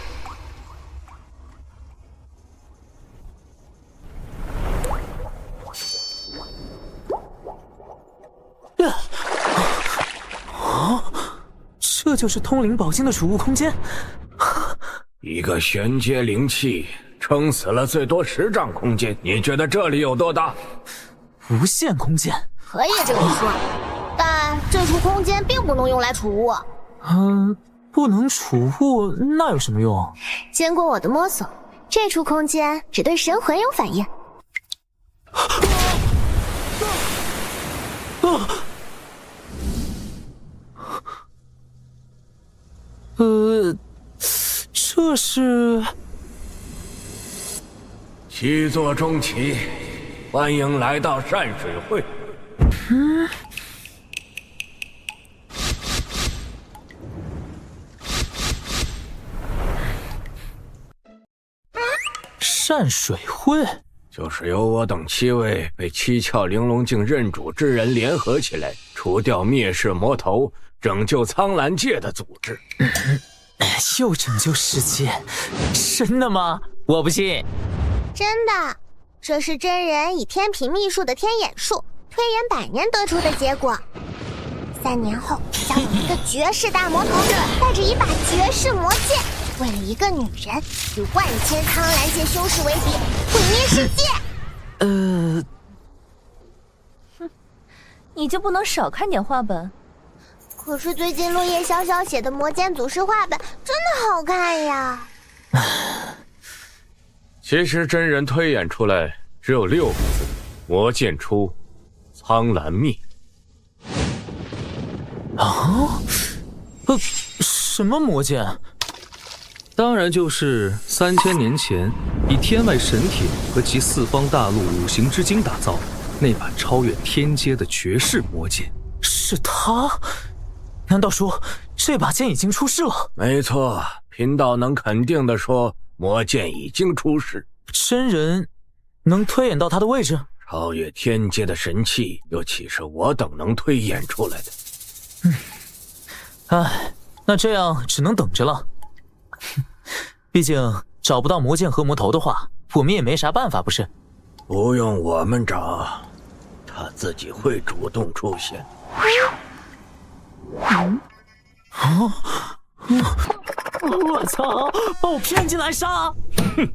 这就是通灵宝镜的储物空间。一个玄阶灵气撑死了最多10丈空间，你觉得这里有多大？无限空间。可以这么说，但这处空间并不能用来储物。不能储物，那有什么用？经过我的摸索，这处空间只对神魂有反应。这是七座中旗，欢迎来到善水会。善水会，就是由我等7位被七窍玲珑镜认主之人联合起来，除掉灭世魔头，拯救苍蓝界的组织。又拯救世界，真的吗？我不信。真的，这是真人以天品秘术的天眼术推演百年得出的结果。3年后，将有一个绝世大魔头带着一把绝世魔剑，为了一个女人，与万千苍蓝界修士为敌，毁灭世界。你就不能少看点画本？可是最近落叶潇潇写的魔剑祖师画本真的好看呀。其实真人推演出来只有6个字：魔剑出，苍蓝灭。什么魔剑？当然就是3000年前以天外神铁和其四方大陆五行之精打造的那把超越天阶的绝世魔剑。是他？难道说这把剑已经出世了？没错，贫道能肯定的说，魔剑已经出世。真人能推演到他的位置？超越天阶的神器，又岂是我等能推演出来的？那这样只能等着了。毕竟找不到魔剑和魔头的话，我们也没啥办法，不是？不用我们找，他自己会主动出现。我操！把我骗进来杀！哼，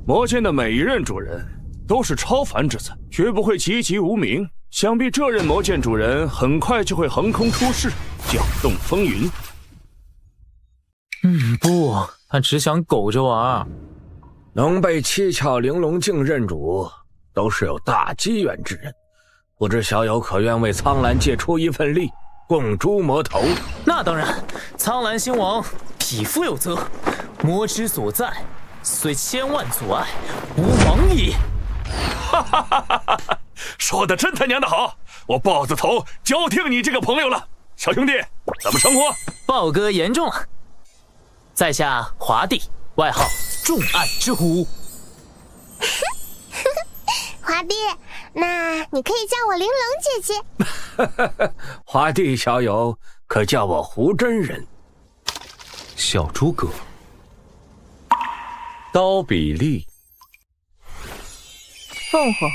魔剑的每一任主人都是超凡之才，绝不会籍籍无名。想必这任魔剑主人很快就会横空出世，搅动风云。不，他只想苟着玩。能被七窍玲珑镜认主，都是有大机缘之人。不知小友可愿为苍兰界出一份力，共诛魔头？那当然，苍兰星王匹夫有责，魔之所在，虽千万阻碍，无往矣。哈哈哈哈哈！说的真他娘的好，我豹子头交听你这个朋友了。小兄弟，怎么称呼？豹哥言重了。在下华帝，外号重案之虎。华帝，那你可以叫我玲珑姐姐。华帝小友可叫我胡真人。小诸葛。刀比利。凤凰。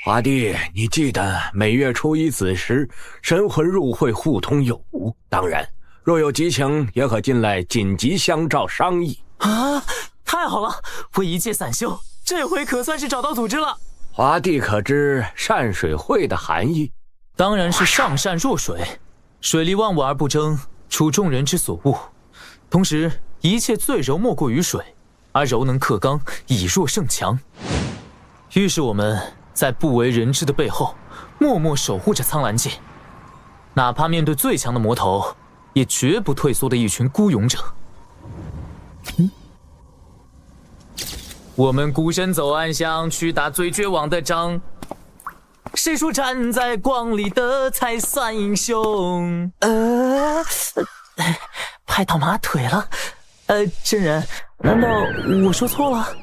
华帝，你记得每月初一子时，神魂入会互通有无。当然，若有急情，也可进来紧急相召商议。啊，太好了！我一介散修，这回可算是找到组织了。华帝可知善水会的含义？当然是上善若水，水利万物而不争，处众人之所恶。同时，一切最柔莫过于水，而柔能克刚，以弱胜强。于是我们在不为人知的背后，默默守护着苍兰界，哪怕面对最强的魔头，也绝不退缩的一群孤勇者。我们孤身走暗巷，去打最绝望的仗。谁说站在光里的才算英雄？拍到马腿了。真人，难道我说错了？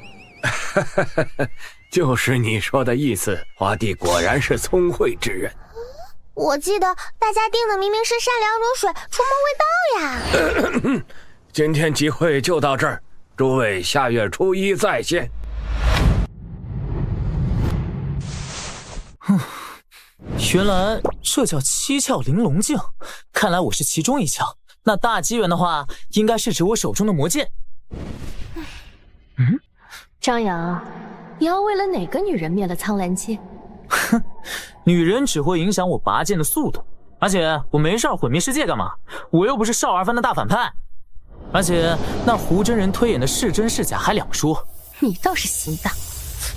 就是你说的意思。华帝果然是聪慧之人。我记得大家定的明明是善良如水，出谋未到呀。今天集会就到这儿，诸位下月初一再见。原来这叫七窍玲珑镜，看来我是其中一窍。那大机缘的话，应该是指我手中的魔剑。张扬，你要为了哪个女人灭了苍兰界？哼，女人只会影响我拔剑的速度，而且我没事毁灭世界干嘛？我又不是少儿番的大反派。而且那胡真人推演的是真是假还两说。你倒是心大。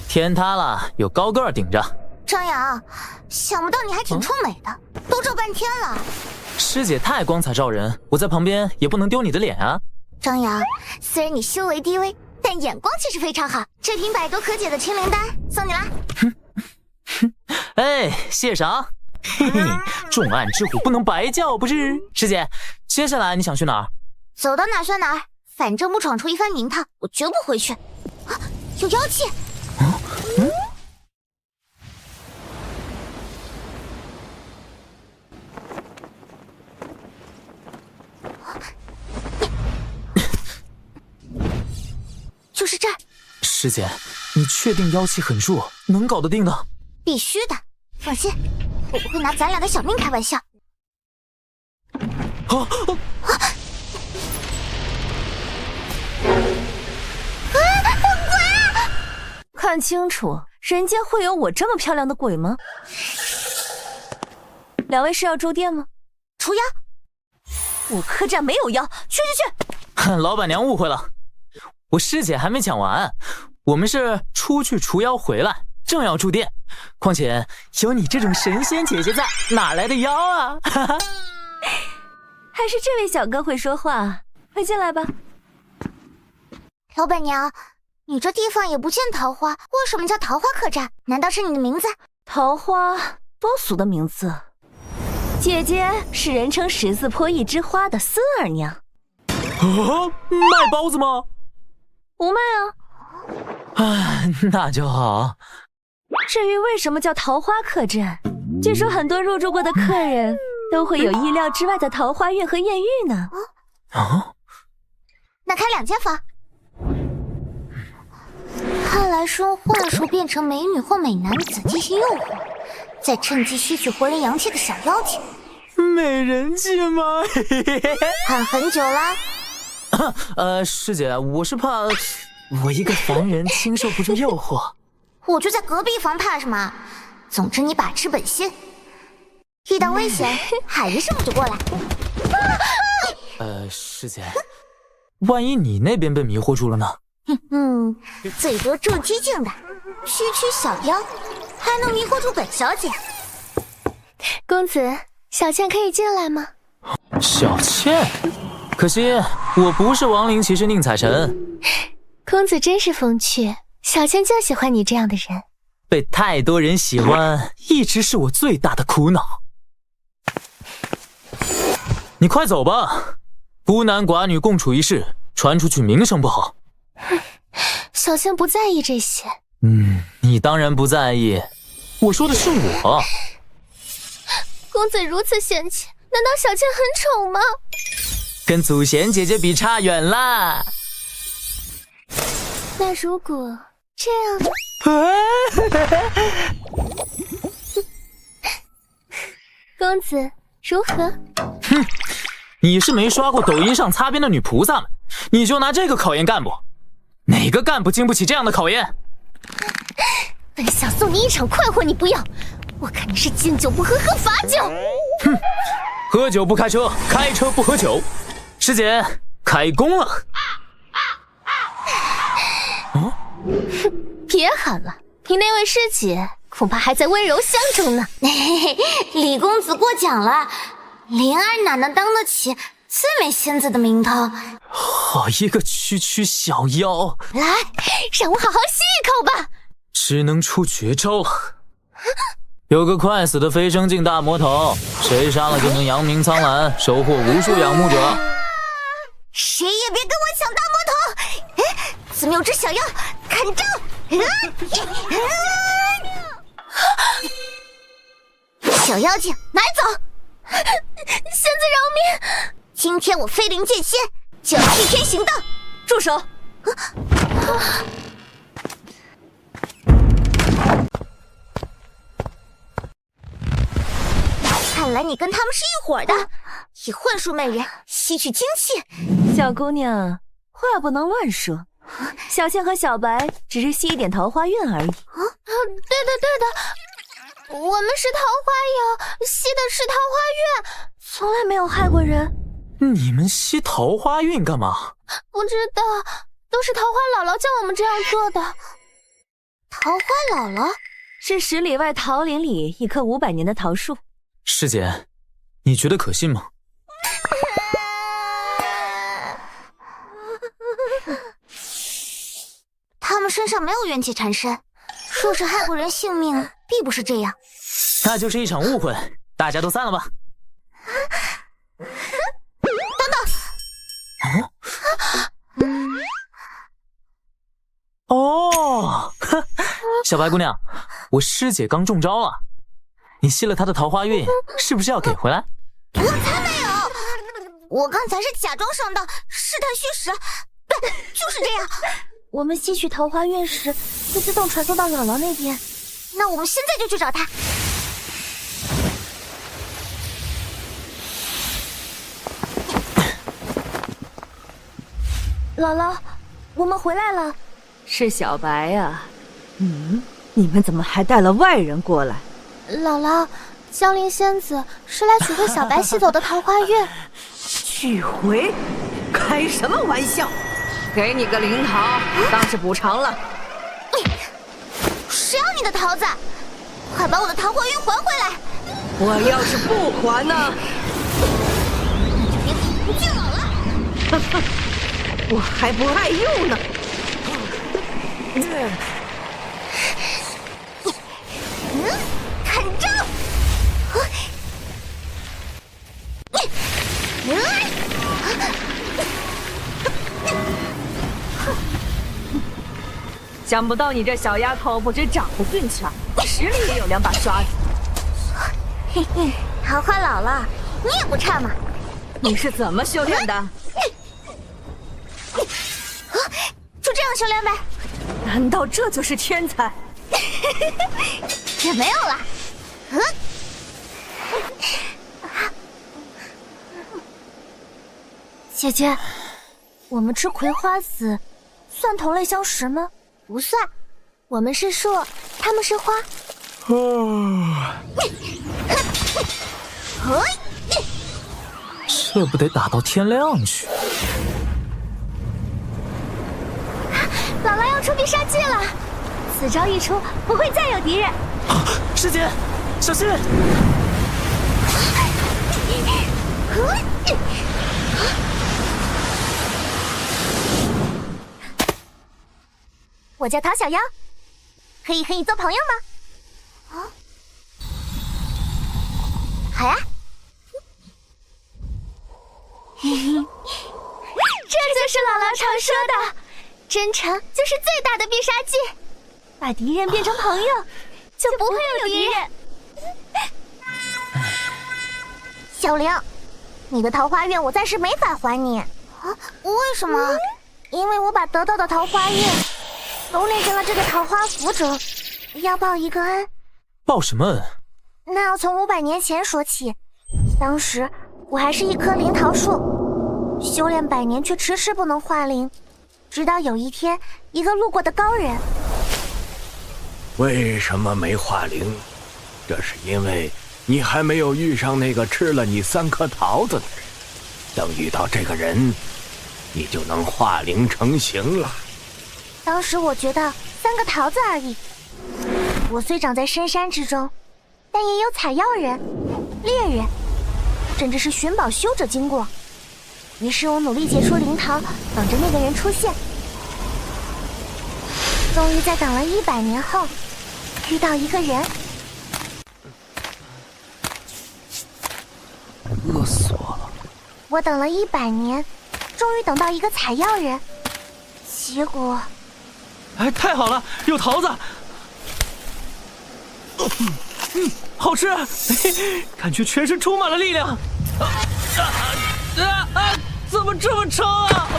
天塌了，有高个儿顶着。张扬，想不到你还挺臭美的，都照半天了。师姐太光彩照人，我在旁边也不能丢你的脸啊。张扬，虽然你修为低微，但眼光其实非常好。这瓶百毒可解的清灵丹送你啦。哎，谢赏。嘿嘿，重案之虎不能白叫不是？师姐，接下来你想去哪儿？走到哪算哪儿，反正不闯出一番名堂，我绝不回去。啊，有妖气！就是这儿。师姐，你确定妖气很弱，能搞得定的？必须的，放心，我不会拿咱俩的小命开玩笑。看清楚，人间会有我这么漂亮的鬼吗？两位是要住店吗？除妖。我客栈没有妖，去！老板娘误会了，我师姐还没讲完，我们是出去除妖回来，正要住店。况且有你这种神仙姐姐在，哪来的妖啊？还是这位小哥会说话，快进来吧。老板娘，你这地方也不见桃花，为什么叫桃花客栈？难道是你的名字？桃花，多俗的名字。姐姐是人称十字坡一枝花的孙儿娘。卖包子吗？不卖啊。那就好。至于为什么叫桃花客栈，据说很多入住过的客人都会有意料之外的桃花运和艳遇呢。那开2间房。看来是用幻术变成美女或美男子进行诱惑，再趁机吸取活人阳气的小妖精。美人计吗？喊很久了。师姐，我是怕我一个凡人经受不住诱惑。我就在隔壁房，怕什么？总之你把持本心，遇到危险喊一声我就过来。师姐，万一你那边被迷惑住了呢？最多助激境的，区区小妖，还能迷惑住本小姐？公子，小倩可以进来吗？小倩，可惜我不是亡灵骑士宁采臣。公子真是风趣，小倩就喜欢你这样的人。被太多人喜欢，一直是我最大的苦恼。你快走吧，孤男寡女共处一室，传出去名声不好。小倩不在意这些。你当然不在意，我说的是我。公子如此嫌弃，难道小倩很丑吗？跟祖贤姐姐比差远啦。那如果这样，公子如何？你是没刷过抖音上擦边的女菩萨们，你就拿这个考验干部？哪个干部经不起这样的考验？本想送你一场快活，你不要。我看你是敬酒不喝，喝罚酒。喝酒不开车，开车不喝酒。师姐，开工了。别喊了，你那位师姐恐怕还在温柔乡中呢。李公子过奖了，灵儿哪能当得起最美仙子的名头？好一个区区小妖！来，让我好好吸一口吧。只能出绝招了。有个快死的飞升境大魔头，谁杀了就能扬名苍蓝，收获无数仰慕者。谁也别跟我抢大魔头！怎么有只小妖砍招？小妖精拿走！仙子饶命！今天我飞灵剑仙就要替天行道！住手！看来你跟他们是一伙的，以幻术媚人吸取精气。小姑娘，话不能乱说。小倩和小白只是吸一点桃花运而已。对的，我们是桃花妖，吸的是桃花运，从来没有害过人。你们吸桃花运干嘛？不知道，都是桃花姥姥叫我们这样做的。桃花姥姥是10里外桃林里一棵500年的桃树。师姐，你觉得可信吗？他们身上没有元气缠身，若是害过人性命，必不是这样。那就是一场误会，大家都散了吧。哦，小白姑娘，我师姐刚中招了，你吸了她的桃花运，是不是要给回来？我才没有，我刚才是假装上当，试探虚实，对，就是这样。我们吸取桃花运时会自动传送到姥姥那边，那我们现在就去找她。姥姥，我们回来了。是小白呀。你们怎么还带了外人过来？姥姥，江陵仙子是来取回小白吸走的桃花运。取回？开什么玩笑！给你个灵桃，当是补偿了。谁要你的桃子？快把我的桃花运还回来！我要是不还呢？那就别我还不爱用呢。看招！想不到你这小丫头不止长得俊俏，实力也有2把刷子。嘿嘿，桃花老了，你也不差嘛。你是怎么修炼的？就这样修炼呗。难道这就是天才？也没有了。姐姐，我们吃葵花籽算同类相识吗？不算，我们是树，他们是花。这不得打到天亮去？姥姥要出必杀技了，此招一出，不会再有敌人。师姐，小心！我叫陶小妖，可以和你做朋友吗？好呀。这就是姥姥常说的，真诚就是最大的必杀技，把敌人变成朋友，就不会有敌人。小玲，你的桃花运我暂时没法还你。为什么？因为我把得到的桃花运都练进了这个桃花符中，要报一个恩。报什么恩？那要从500年前说起。当时我还是一棵灵桃树，修炼100年却迟迟不能化灵，直到有一天，一个路过的高人。为什么没化灵？这是因为你还没有遇上那个吃了你3颗桃子的人。等遇到这个人，你就能化灵成形了。当时我觉得3个桃子而已。我虽长在深山之中，但也有采药人、猎人，甚至是寻宝修者经过。于是我努力结出灵桃，等着那个人出现。终于在等了100年后，遇到一个人。饿死我了！我等了100年，终于等到一个采药人，结果……哎，太好了，有桃子！好吃，感觉全身充满了力量。怎么这么撑啊？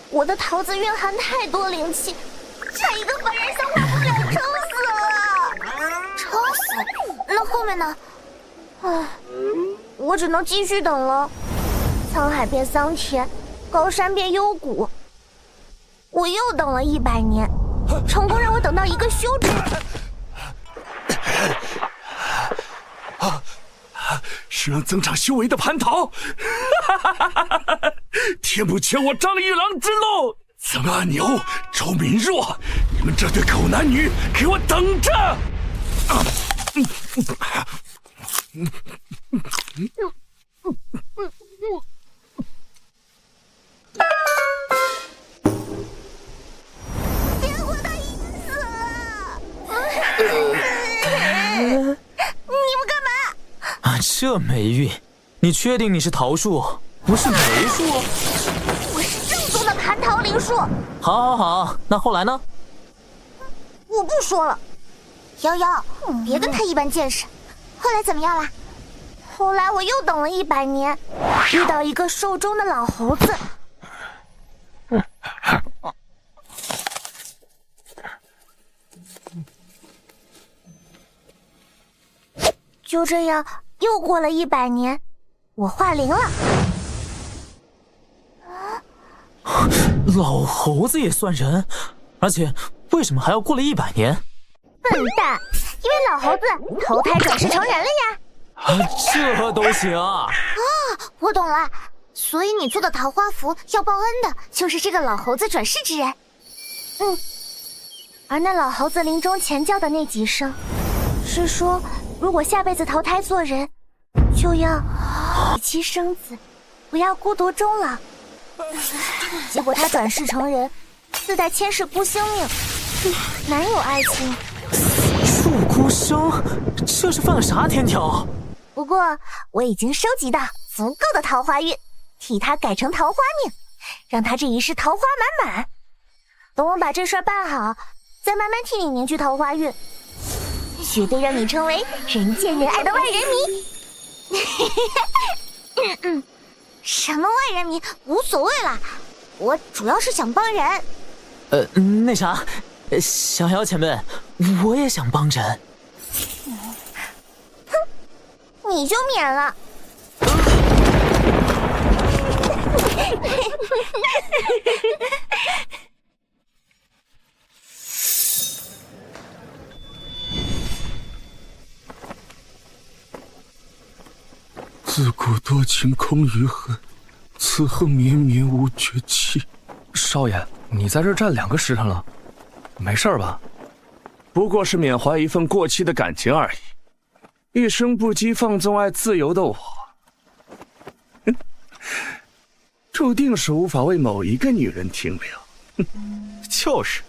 我的桃子蕴含太多灵气，差一个凡人消化不了，撑死了！撑死？那后面呢？唉，我只能继续等了。沧海变桑田，高山变幽谷。我又等了100年，成功让我等到一个修者。是能增长修为的蟠桃，天不缺我张玉郎之路。曾阿牛、周敏若，你们这对狗男女，给我等着！结果他已死了。你们干嘛？啊，这霉运，你确定你是桃树，不是梅树？我是正宗的蟠桃灵树。好，好，好，那后来呢？我不说了。瑶瑶，别跟他一般见识。后来怎么样啦？后来我又等了100年，遇到一个寿终的老猴子。就这样，又过了100年，我化灵了。老猴子也算人，而且为什么还要过了100年？笨蛋，因为老猴子投胎转世成人了呀。这都行啊？我懂了，所以你做的桃花符要报恩的，就是这个老猴子转世之人。而那老猴子临终前叫的那几声，是说如果下辈子投胎做人，就要娶妻生子，不要孤独终老，结果他转世成人，自带千世孤星命，哪有爱情？树孤生，这是犯了啥天条？不过我已经收集到足够的桃花运，替他改成桃花命，让他这一世桃花满满。等我把这事儿办好，再慢慢替你凝聚桃花运，绝对让你成为人见人爱的万人迷。什么万人迷无所谓啦，我主要是想帮人。那啥，小妖前辈，我也想帮人。你就免了。自古多情空余恨，此恨绵绵无绝期。少爷，你在这站2个时辰了，没事吧？不过是缅怀一份过期的感情而已。一生不羁、放纵爱自由的我，注定是无法为某一个女人停留。就是，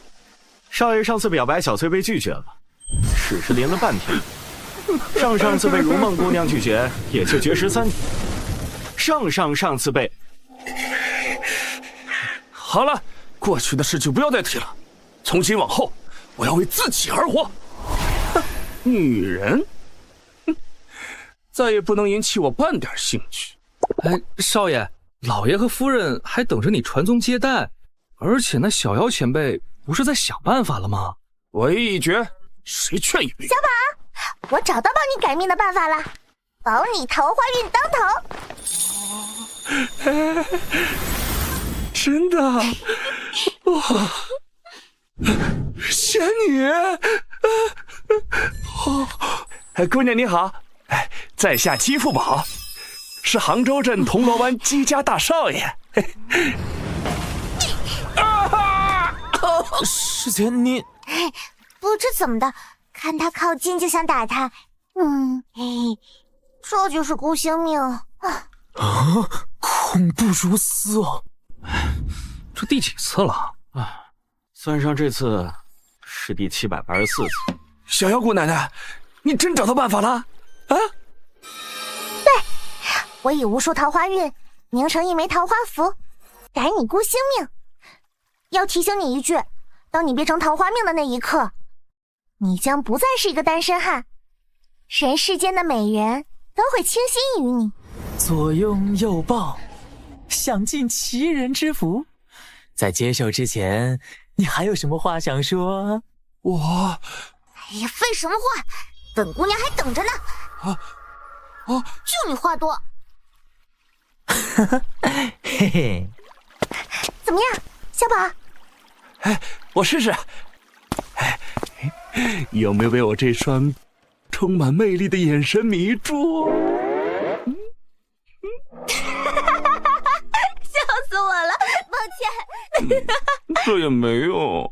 少爷上次表白小翠被拒绝了，屎是淋了半天。上次被如梦姑娘拒绝，也就绝13年。上次被……好了，过去的事就不要再提了。从今往后，我要为自己而活。女人，再也不能引起我半点兴趣。哎，少爷，老爷和夫人还等着你传宗接代，而且那小妖前辈不是在想办法了吗？我意已决，谁劝也没用。小宝，我找到帮你改命的办法了，保你桃花运当头。真的？哇！仙女，姑娘你好，在下姬富宝，是杭州镇铜锣湾姬家大少爷。师姐你，不知怎么的，看他靠近就想打他。这就是孤星命啊！恐怖如斯哦。这第几次了？算上这次是第784次。小妖姑奶奶，你真找到办法了？啊？对，我以无数桃花运凝成一枚桃花符，改你孤星命。要提醒你一句，当你变成桃花命的那一刻，你将不再是一个单身汉，人世间的美人都会倾心于你。左拥右抱，享尽其人之福。在接受之前，你还有什么话想说？我……哎呀，废什么话！本姑娘还等着呢。就你话多。嘿嘿，怎么样，小宝？我试试。有没有被我这双充满魅力的眼神迷住？笑死我了，抱歉。这也没有。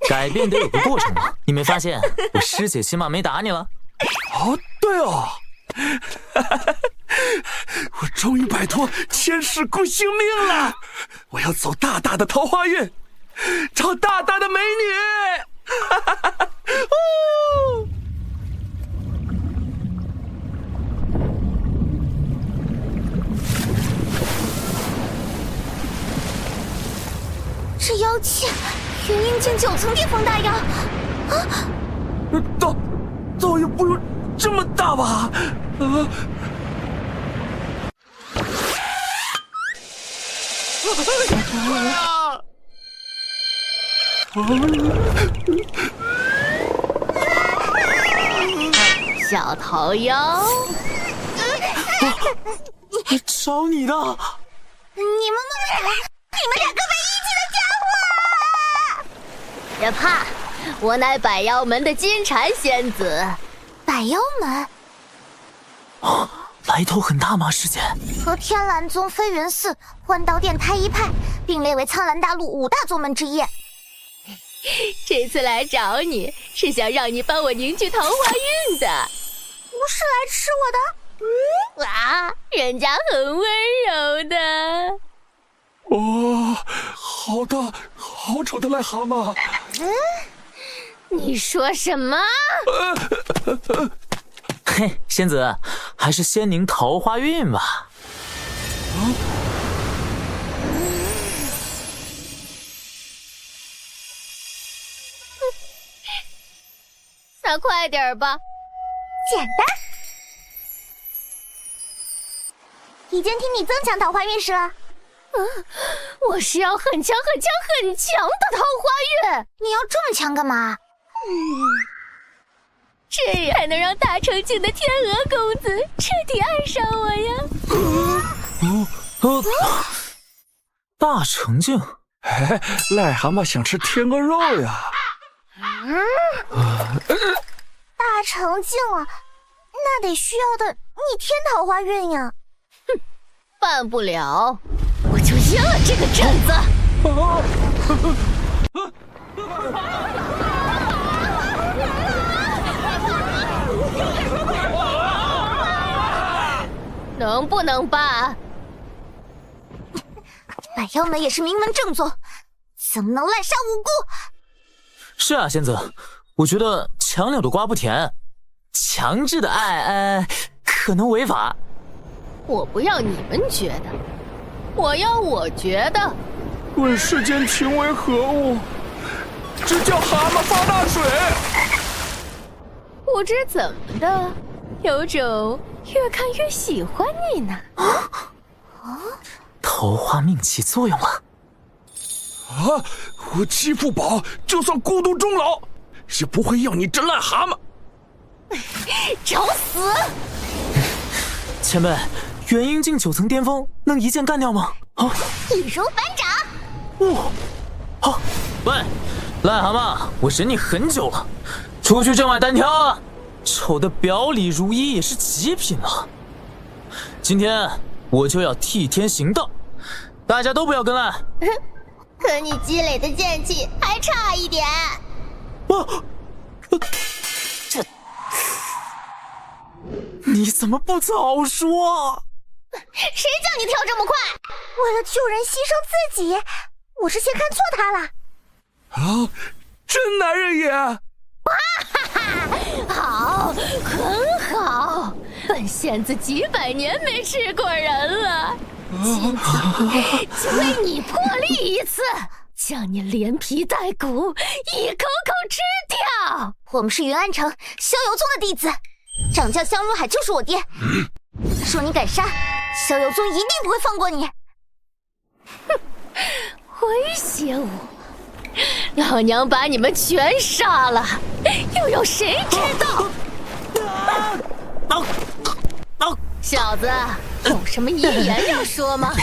改变得有个过程嘛。你没发现我师姐起码没打你了？对哦。我终于摆脱千世孤星命了，我要走大大的桃花运，找大大的美女。这妖气，元婴境9层地方大妖啊！倒也不用这么大吧？小桃妖，找你的！你们弄啥？你们两个没义气的家伙！别怕，我乃百妖门的金蝉仙子。百妖门来头很大吗，师姐？和天蓝宗、飞云寺、幻道殿、太一派并列为苍蓝大陆5大宗门之一。这次来找你是想让你帮我凝聚桃花运的，不是来吃我的。哇，人家很温柔的。哇，好大好丑的癞蛤蟆！你说什么？嘿，仙子，还是先宁桃花运吧。那快点吧。简单，已经替你增强桃花运势了。我是要很强很强很强的桃花运。你要这么强干嘛？这样才能让大成境的天鹅公子彻底爱上我呀！大成境，癞蛤蟆想吃天鹅肉呀！大成境啊，那得需要的逆天桃花运呀！哼，办不了，我就赢了这个阵子。能不能办？百妖门也是名门正宗，怎么能滥杀无辜？是啊，仙子，我觉得强扭的瓜不甜，强制的爱，可能违法。我不要你们觉得，我要我觉得。问世间情为何物？只叫蛤蟆发大水。不知怎么的，有种越看越喜欢你呢。桃花命起作用了。啊！我姬父宝就算孤独终老，也不会要你这癞蛤蟆。找死！前辈，元婴境9层巅峰能一剑干掉吗？易如反掌。好，喂，癞蛤蟆，我忍你很久了，出去阵外单挑啊！丑的表里如一也是极品了。今天我就要替天行道，大家都不要跟赖。可你积累的剑气还差一点。这，你怎么不早说？谁叫你跳这么快？为了救人牺牲自己，我是先看错他了。啊，真男人也！好，很好。本仙子几百年没吃过人了，今天就为你破例一次，将你连皮带骨一口口吃掉。我们是云安城逍遥宗的弟子，掌教香如海就是我爹。说你敢杀，逍遥宗一定不会放过你。哼，威胁我？老娘把你们全杀了，又有谁知道？小子，有什么遗言要说吗？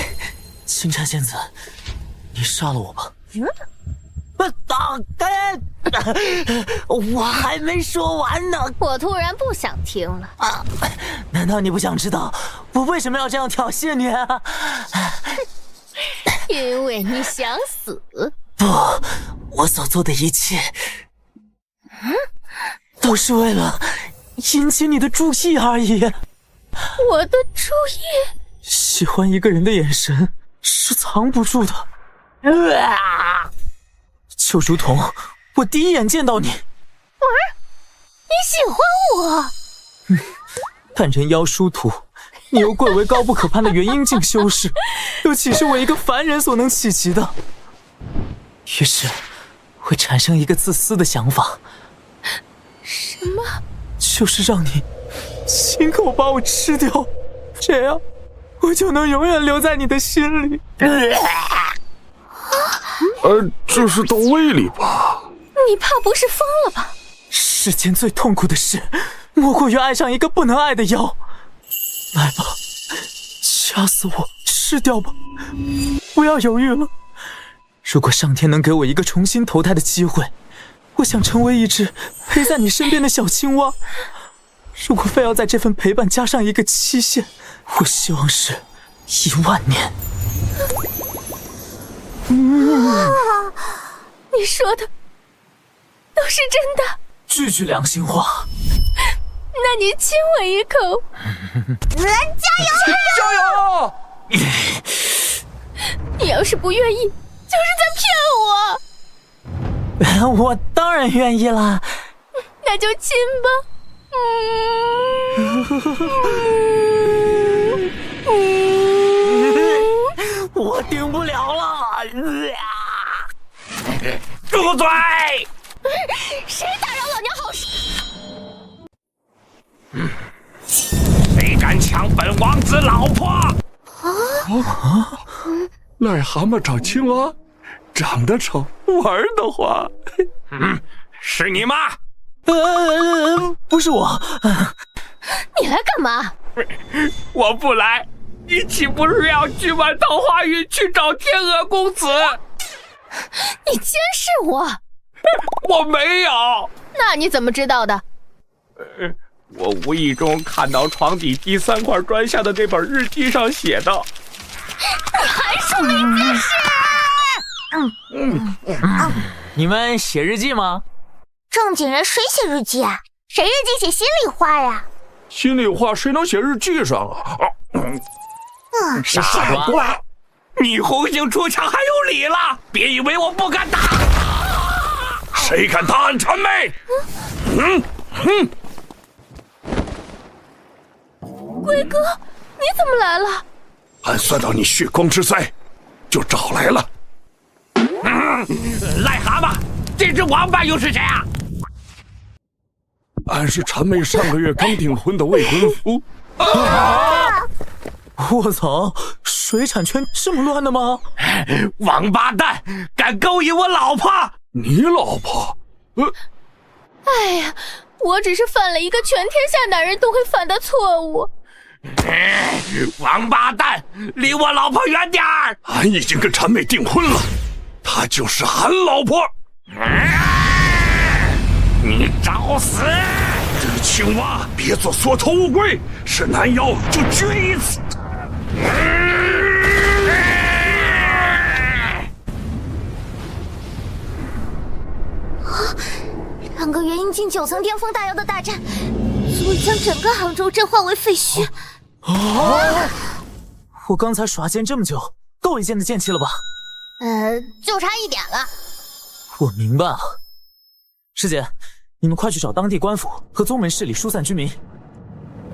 青山仙子，你杀了我吧。我还没说完呢。我突然不想听了啊！难道你不想知道我为什么要这样挑衅你啊？因为你想死。不，我所做的一切，都是为了引起你的注意而已。我的注意？喜欢一个人的眼神是藏不住的。就如同我第一眼见到你，你喜欢我？但人妖殊途，你又贵为高不可攀的元婴境修士，又岂是我一个凡人所能企及的？于是会产生一个自私的想法。什么？就是让你亲口把我吃掉，这样我就能永远留在你的心里。这是到胃里吧？你怕不是疯了吧？世间最痛苦的事，莫过于爱上一个不能爱的妖。来吧，掐死我，吃掉吧，不要犹豫了。如果上天能给我一个重新投胎的机会，我想成为一只陪在你身边的小青蛙。如果非要在这份陪伴加上一个期限，我希望是10000年。你说的都是真的？句句良心话。那你亲我一口。加油！加油！你要要是不愿意，就是在骗我。我当然愿意啦。那就亲吧。我顶不了了。住嘴！谁打扰老娘好事？谁敢抢本王子老婆？癞蛤蟆找青蛙，长得丑，玩得花。是你吗？不是我。你来干嘛？我不来，你岂不是要去玩桃花运去找天鹅公子？你监视我？我没有。那你怎么知道的？我无意中看到床底第3块砖下的那本日记上写的。你还说没监视？你们写日记吗？正经人谁写日记啊？谁日记写心里话呀？心里话谁能写日记上啊？傻瓜！你红杏出墙还有理了？别以为我不敢打！谁敢大案谄媚？龟哥，你怎么来了？俺算到你血光之灾，就找来了。癞蛤蟆，这只王八又是谁啊？俺是谄媚上个月刚订婚的未婚夫。我操，水产圈这么乱的吗？王八蛋，敢勾引我老婆！你老婆？哎呀，我只是犯了一个全天下男人都会犯的错误。王八蛋，离我老婆远点儿！俺已经跟谄媚订婚了，她就是俺老婆。你找死！这个青蛙别做缩头乌龟，是男妖就决一死。2个月阴茎9层巅峰大妖的大战，足以将整个杭州镇化为废墟。我刚才耍剑这么久，够一剑的剑气了吧？就差一点了。我明白了，师姐，你们快去找当地官府和宗门势力疏散居民，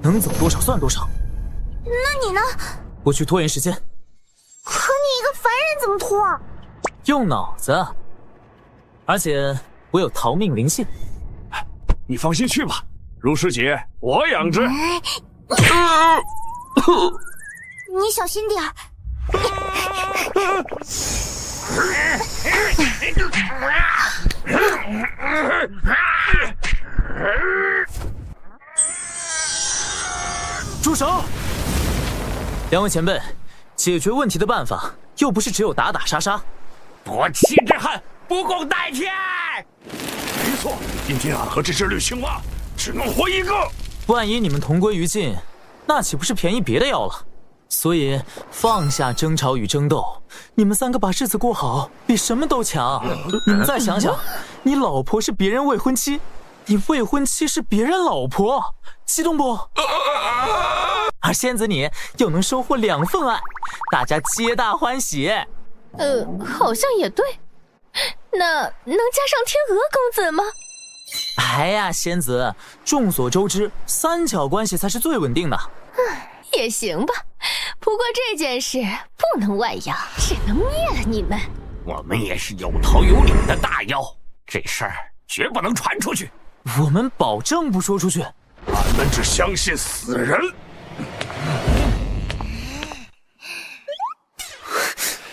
能走多少算多少。那你呢？我去拖延时间。可你一个凡人怎么拖？用脑子，而且我有逃命灵性。你放心去吧，如师姐，我养着。你小心点儿。住手！两位前辈，解决问题的办法又不是只有打打杀杀。夺妻之恨，不共戴天。没错，今天俺和这只绿青蛙只能活一个。万一你们同归于尽，那岂不是便宜别的妖了？所以放下争吵与争斗，你们3个把日子过好，比什么都强。你们再想想，你老婆是别人未婚妻，你未婚妻是别人老婆，激动不？而仙子你又能收获2份爱，大家皆大欢喜。好像也对。那能加上天鹅公子吗？哎呀，仙子，众所周知，3角关系才是最稳定的。也行吧，不过这件事不能外扬，只能灭了你们。我们也是有头有脸的大妖，这事儿绝不能传出去。我们保证不说出去。俺们只相信死人。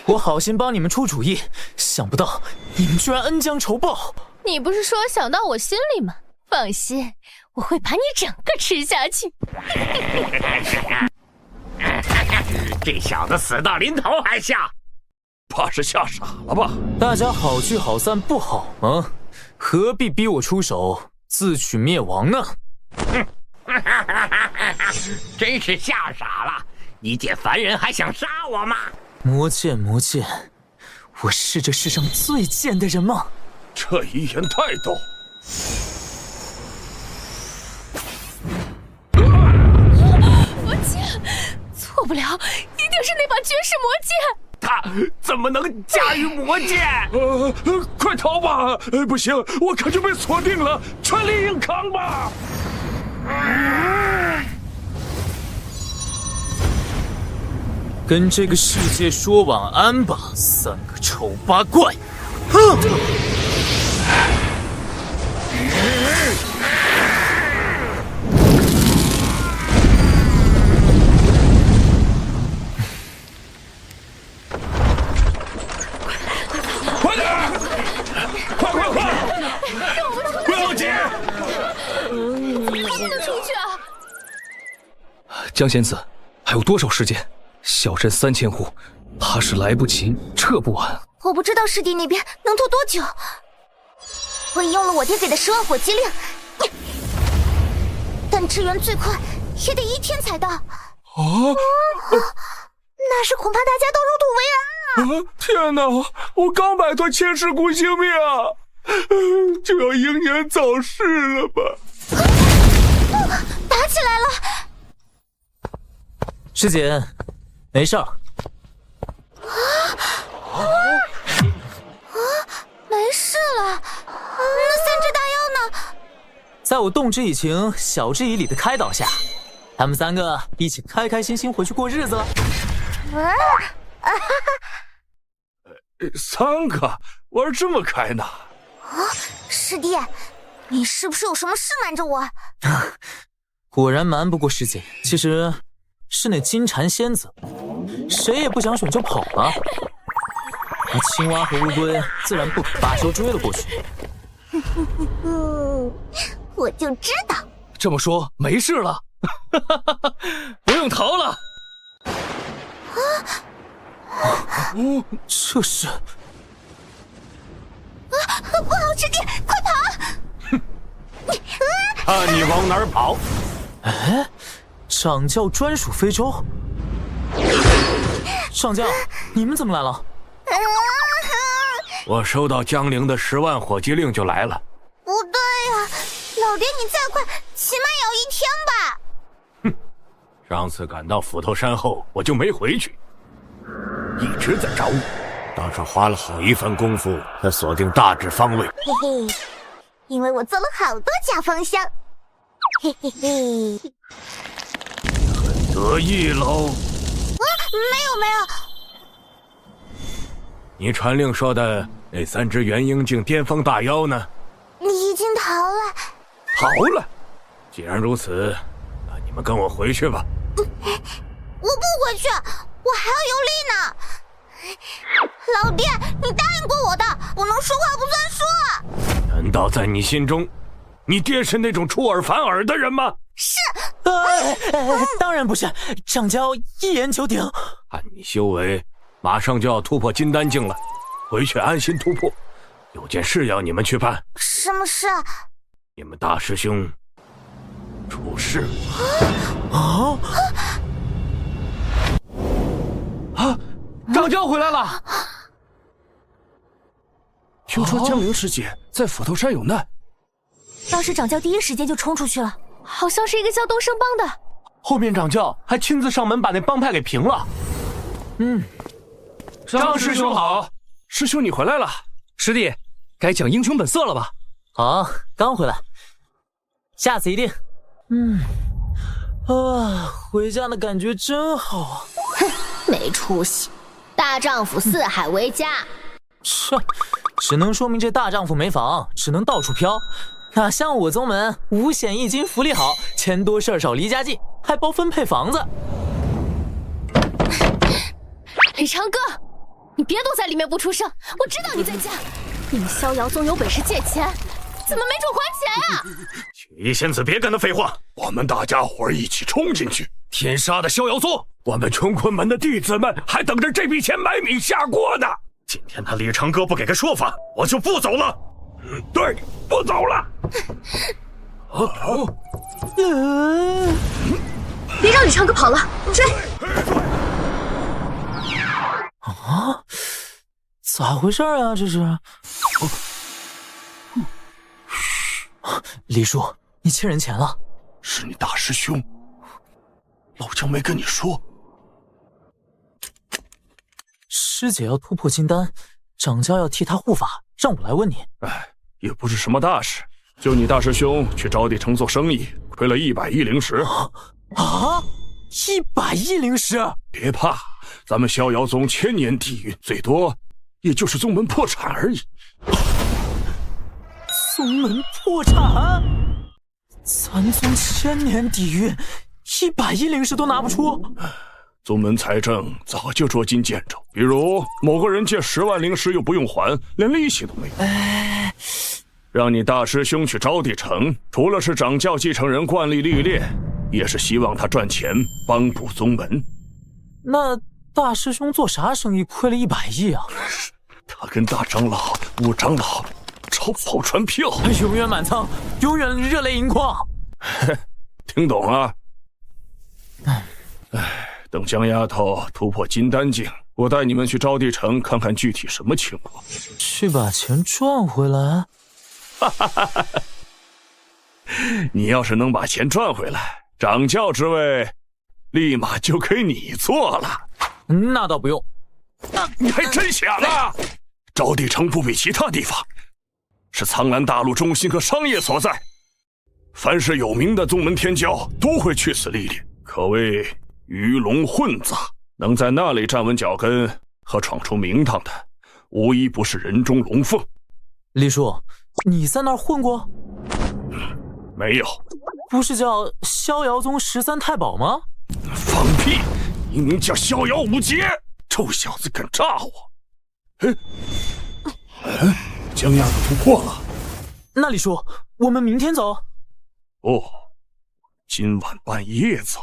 我好心帮你们出主意，想不到你们居然恩将仇报。你不是说想到我心里吗？放心，我会把你整个吃下去。这小子死到临头还吓，怕是吓傻了吧？大家好聚好散不好吗？何必逼我出手，自取灭亡呢？真是吓傻了！你见凡人还想杀我吗？魔剑，魔剑，我是这世上最贱的人吗？这一言太逗。魔剑，错不了，一定是那把绝世魔剑。他他怎么能驾驭魔剑？快逃吧！不行，我可就被锁定了，全力硬扛吧！跟这个世界说晚安吧，三个丑八怪！哼！快点！快！不要急！还不能出去啊！江仙子，还有多少时间？小镇3000户，怕是来不及，撤不完。我不知道师弟那边能拖多久。我已用了我爹给的10万火急令，但支援最快也得1天才到。那是恐怕大家都入土为安了。天哪！我刚摆脱千世孤星命，就要英年早逝了吧？打起来了！师姐，没事儿。没事了。那3只大妖呢？在我动之以情，晓之以理的开导下，他们3个一起开开心心回去过日子了。3个玩这么开呢？师弟，你是不是有什么事瞒着我？果然瞒不过师姐，其实是那金蝉仙子，谁也不想选就跑了。那青蛙和乌龟自然不可罢休追了过去。我就知道。这么说没事了，不用逃了。这是……不好，师弟，快跑！看你往哪儿跑！哎，掌教专属非洲。上教，你们怎么来了？我收到江陵的10万火急令就来了。不对呀，老爹你再快，起码也要1天吧？哼，上次赶到斧头山后，我就没回去，一直在找你，当时花了好一番功夫才锁定大致方位。嘿嘿，因为我做了好多假方向。嘿嘿嘿，很得意喽。没有。你传令说的那3只元婴境巅峰大妖呢？你已经逃了。逃了？既然如此，那你们跟我回去吧。我不回去，我还要有力呢。老爹，你答应过我的，不能说话不算数。难道在你心中，你爹是那种出尔反尔的人吗？是。当然不是，掌教一言九鼎。按你修为，马上就要突破金丹境了，回去安心突破。有件事要你们去办。什么事？你们大师兄出事掌教回来了。听说江陵师姐在斧头山有难，当时掌教第一时间就冲出去了，好像是一个叫东升帮的。后面掌教还亲自上门把那帮派给平了。张师兄好，师兄你回来了。师弟，该讲英雄本色了吧？好，刚回来，下次一定。回家的感觉真好啊。没出息，大丈夫四海为家。只能说明这大丈夫没房，只能到处飘。哪像我宗门五险一金，福利好，钱多事少，离家近，还包分配房子。李长哥，你别躲在里面不出声，我知道你在家。你们逍遥宗有本事借钱，怎么没准还钱啊？青衣仙子，别跟他废话，我们大家伙一起冲进去！天杀的逍遥宗，我们穷坤门的弟子们还等着这笔钱买米下锅呢。今天他李长哥不给个说法，我就不走了。对，不走了。别让李长哥跑了，追！咋回事啊？这是？李叔，你欠人钱了？是你大师兄，老姜没跟你说。是师姐要突破金丹，掌教要替她护法，让我来问你。也不是什么大事，就你大师兄去招娣城做生意，亏了100亿灵石。100亿灵石？别怕，咱们逍遥宗1000年底蕴，最多也就是宗门破产而已。宗门破产？咱宗1000年底蕴，100亿灵石都拿不出。宗门财政早就捉襟见肘，比如某个人借10万灵石又不用还，连利息都没有。让你大师兄去招娣城，除了是掌教继承人惯例历练，也是希望他赚钱帮补宗门。那大师兄做啥生意亏了100亿啊？他跟大长老、五长老炒跑船票，永远满仓，永远热泪盈眶。听懂了？等江丫头突破金丹境，我带你们去招娣城看看具体什么情况。去把钱赚回来？你要是能把钱赚回来，掌教之位立马就给你做了。那倒不用。你还真想啊？招娣城不比其他地方，是苍兰大陆中心和商业所在，凡是有名的宗门天骄都会去此历练，可谓鱼龙混杂。能在那里站稳脚跟和闯出名堂的，无一不是人中龙凤。李叔，你在那儿混过？没有。不是叫逍遥宗13太保吗？放屁！明明叫逍遥五劫！臭小子敢诈我！江丫头突破了。那李叔，我们明天走？哦，今晚半夜走。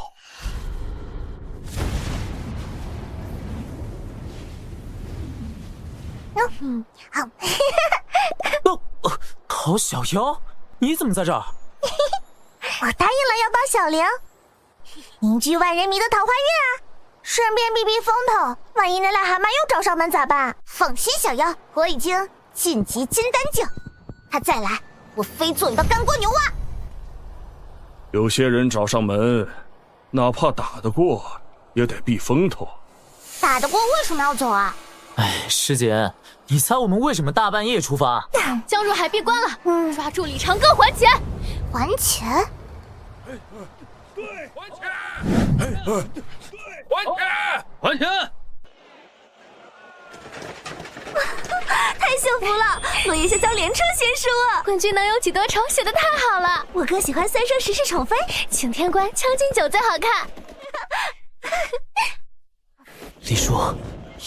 陶小妖，你怎么在这儿？我答应了要帮小玲凝聚万人迷的桃花运啊，顺便避避风头。万一那癞蛤蟆又找上门咋办？放心，小妖，我已经晋级金丹境，他再来，我非做你的干锅牛蛙。有些人找上门，哪怕打得过，也得避风头。打得过为什么要走啊？师姐，你猜我们为什么大半夜出发？江入海闭关了，抓住李长庚还钱！还钱？对，还钱！还钱！还钱！太幸福了！落叶下江连春先生啊！冠军能有几得逞，写得太好了！我哥喜欢三生石狮宠妃，擎天关将进酒最好看。李叔，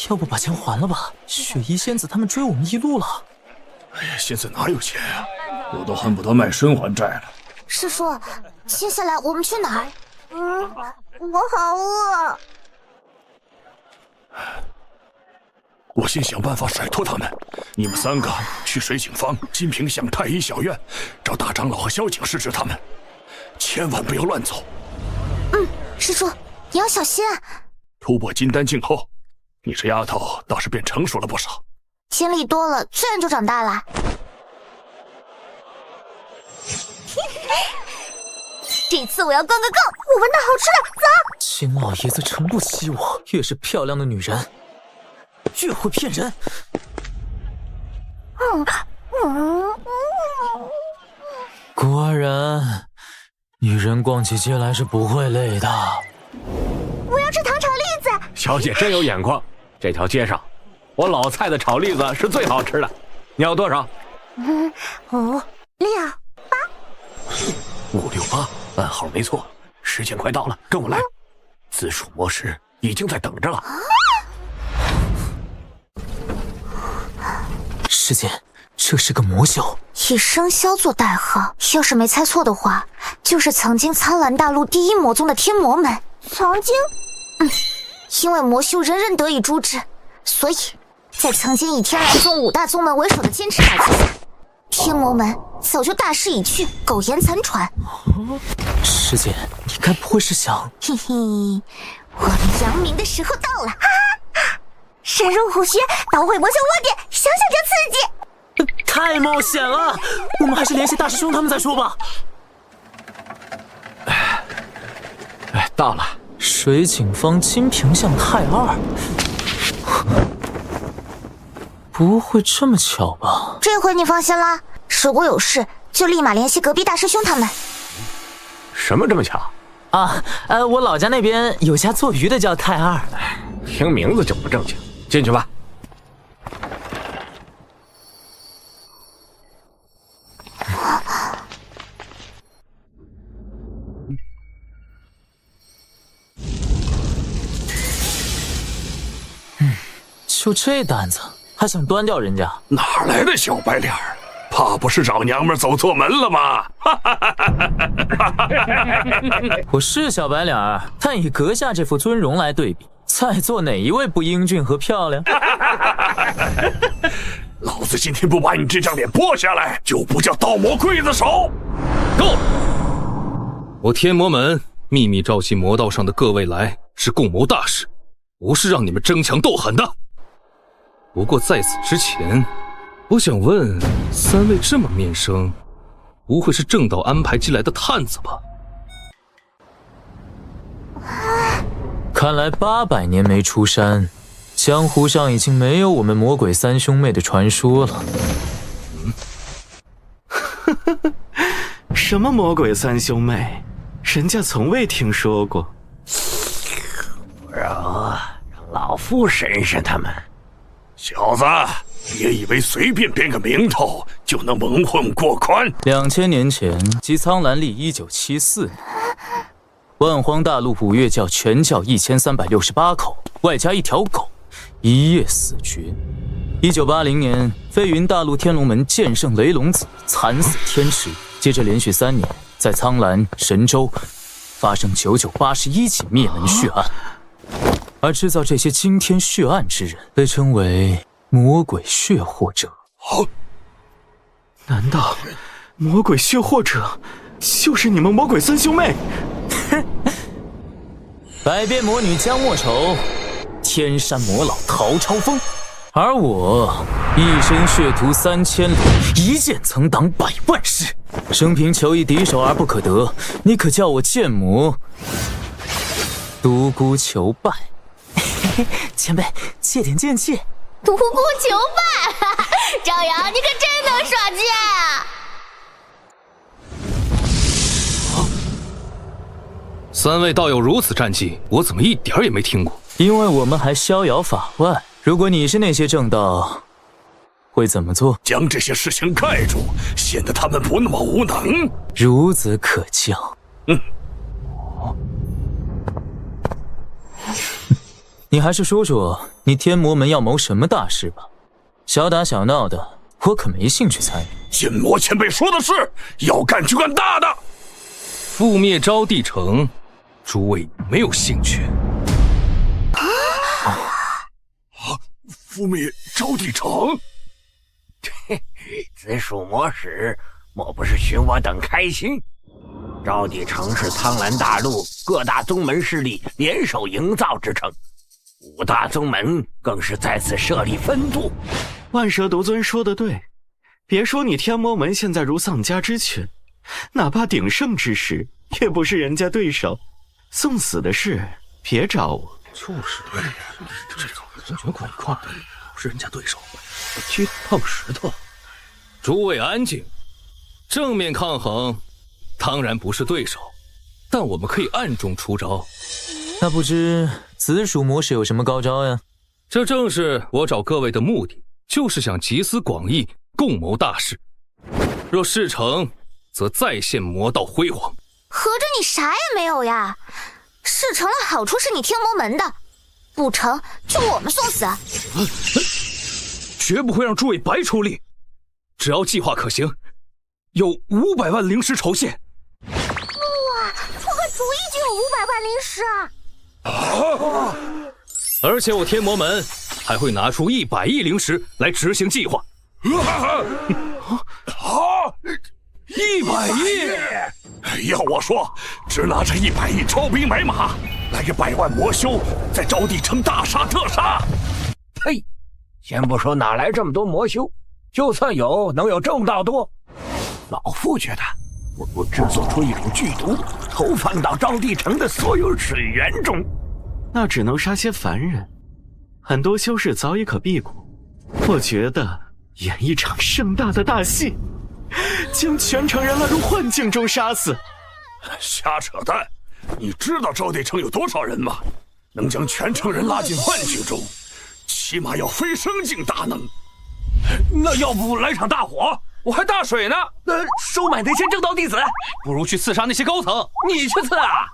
要不把钱还了吧？雪衣仙子他们追我们一路了。现在哪有钱啊？我都恨不得卖身还债了。师叔，接下来我们去哪儿？我好饿。我先想办法甩脱他们。你们3个去水井坊、金屏巷太医小院，找大长老和萧景师侄他们，千万不要乱走。师叔，你要小心。突破金丹境后，你这丫头倒是变成熟了不少。经历多了，自然就长大了。这次我要逛个够！我闻到好吃的，走！金老爷子诚不欺我，越是漂亮的女人，越会骗人。果然，女人逛起街来是不会累的。我要吃糖炒栗子。小姐真有眼光，这条街上，我老蔡的炒栗子是最好吃的。你要多少？5、6、8。5、6、8，暗号没错。时间快到了，跟我来。紫薯魔石已经在等着了。师姐，这是个魔修，以生肖做代号，要是没猜错的话，就是曾经苍兰大陆第一魔宗的天魔门。曾经，因为魔修人人得以诛之，所以在曾经以天蓝宗5大宗门为首的坚持打击下，天魔门早就大势已去，苟延残喘。师姐，你该不会是想……嘿嘿，我们扬名的时候到了！深入虎穴，捣毁魔修窝点，想想就刺激。太冒险了，我们还是联系大师兄他们再说吧。到了。水井坊金屏巷太二。不会这么巧吧？这回你放心啦，如果有事就立马联系隔壁大师兄他们。什么这么巧？啊，我老家那边有家做鱼的叫太二。听名字就不正经，进去吧。就这胆子，还想端掉人家？哪来的小白脸儿？怕不是找娘们走错门了吧？我是小白脸儿，但以阁下这副尊容来对比，在座哪一位不英俊和漂亮？老子今天不把你这张脸剥下来，就不叫盗魔刽子手。够了！我天魔门秘密召集魔道上的各位来，是共谋大事，不是让你们争强斗狠的。不过在此之前，我想问三位这么面生，不会是正道安排进来的探子吧？看来800年没出山，江湖上已经没有我们魔鬼三兄妹的传说了。什么魔鬼三兄妹？人家从未听说过。不如让老夫审审他们。小子，别以为随便编个名头就能蒙混过关。2000年前，即苍兰历1974年，万荒大陆五岳教全教1368口，外加1条狗，一夜死绝。1980年，飞云大陆天龙门剑圣雷龙子惨死天池。接着连续3年，在苍兰、神州发生9981起灭门血案。而制造这些惊天血案之人，被称为魔鬼血祸者。难道魔鬼血祸者就是你们魔鬼三兄妹？百变魔女江莫愁，天山魔老陶超风，而我一身血屠3000里，一剑曾挡100万师，生平求一敌手而不可得，你可叫我剑魔独孤求败。前辈，借点剑气。独孤求败，张扬，你可真能耍剑啊！三位道友如此战绩，我怎么一点也没听过？因为我们还逍遥法外。如果你是那些正道，会怎么做？将这些事情盖住，显得他们不那么无能。孺子可教。你还是说说你天魔门要谋什么大事吧，小打小闹的我可没兴趣参与。剑魔前辈说的是，要干就干大的。覆灭招娣城，诸位没有兴趣？覆灭招娣城？紫薯魔使莫不是许我等开心？招娣城是苍兰大陆各大宗门势力联手营造之城，5大宗门更是在此设立分部。万蛇独尊说得对，别说你天魔门现在如丧家之犬，哪怕鼎盛之时，也不是人家对手。送死的事别找我。就是对，这种血口一块，不是人家对手，踢碰石头。诸位安静，正面抗衡，当然不是对手，但我们可以暗中出招。那不知紫薯魔使有什么高招呀？这正是我找各位的目的，就是想集思广益，共谋大事。若事成，则再现魔道辉煌。合着你啥也没有呀？事成了，好处是你天魔门的；不成，就我们送死。绝不会让诸位白出力，只要计划可行，有500万灵石酬谢。哇，出个主意就有500万灵石啊！而且我天魔门还会拿出100亿灵石来执行计划。100亿！要我说，只拿着100亿招兵买马，来个100万魔修，在招娣城大杀特杀。呸！先不说哪来这么多魔修，就算有，能有正道多？老夫觉得，不如制作出一种剧毒，投放到招娣城的所有水源中。那只能杀些凡人，很多修士早已可辟谷，我觉得演一场盛大的大戏，将全城人拉入幻境中杀死。瞎扯淡！你知道招娣城有多少人吗？能将全城人拉进幻境中，起码要飞升境大能。那要不来场大火？我还大水呢！收买那些正道弟子，不如去刺杀那些高层。你去刺啊！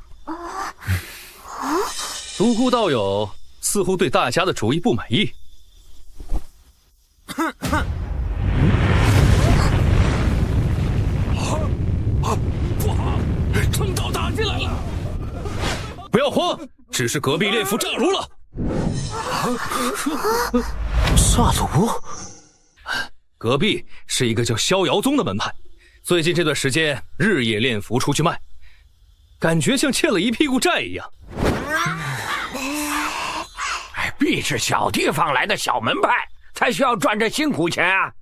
独孤道友似乎对大家的主意不满意。不好，正道打进来了！不要慌，只是隔壁练府炸炉了。炸炉？隔壁是一个叫逍遥宗的门派，最近这段时间日夜练符出去卖，感觉像欠了一屁股债一样。必是小地方来的小门派，才需要赚这辛苦钱啊！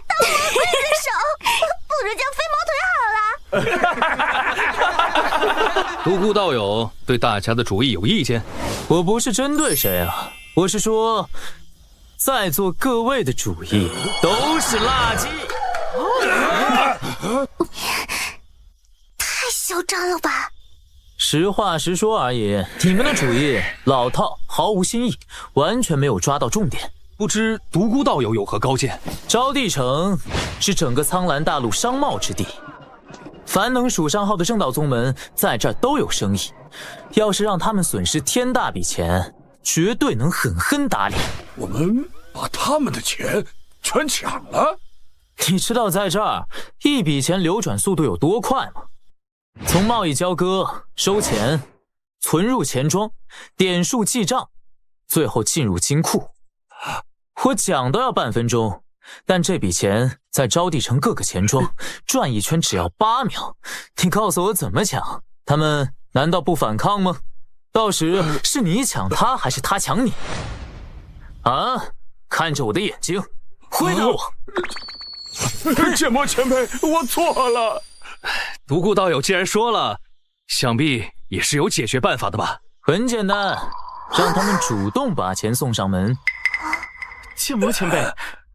当我刽子手，不如叫飞毛腿好了。独孤道友对大家的主意有意见？我不是针对谁啊，我是说，在座各位的主意都是垃圾。太嚣张了吧！实话实说而已，你们的主意老套，毫无新意，完全没有抓到重点。不知独孤道友有何高见？招娣城是整个苍兰大陆商贸之地，凡能数上号的正道宗门在这儿都有生意。要是让他们损失天大笔钱，绝对能狠狠打脸。我们把他们的钱全抢了？你知道在这儿一笔钱流转速度有多快吗？从贸易交割、收钱、存入钱庄、点数记账，最后进入金库，我讲都要半分钟，但这笔钱在招娣城各个钱庄转一圈只要8秒。你告诉我怎么抢？他们难道不反抗吗？到时是你抢他，还是他抢你？啊！看着我的眼睛，回答我！剑魔前辈，我错了。独孤道友既然说了，想必也是有解决办法的吧？很简单，让他们主动把钱送上门。剑魔前辈，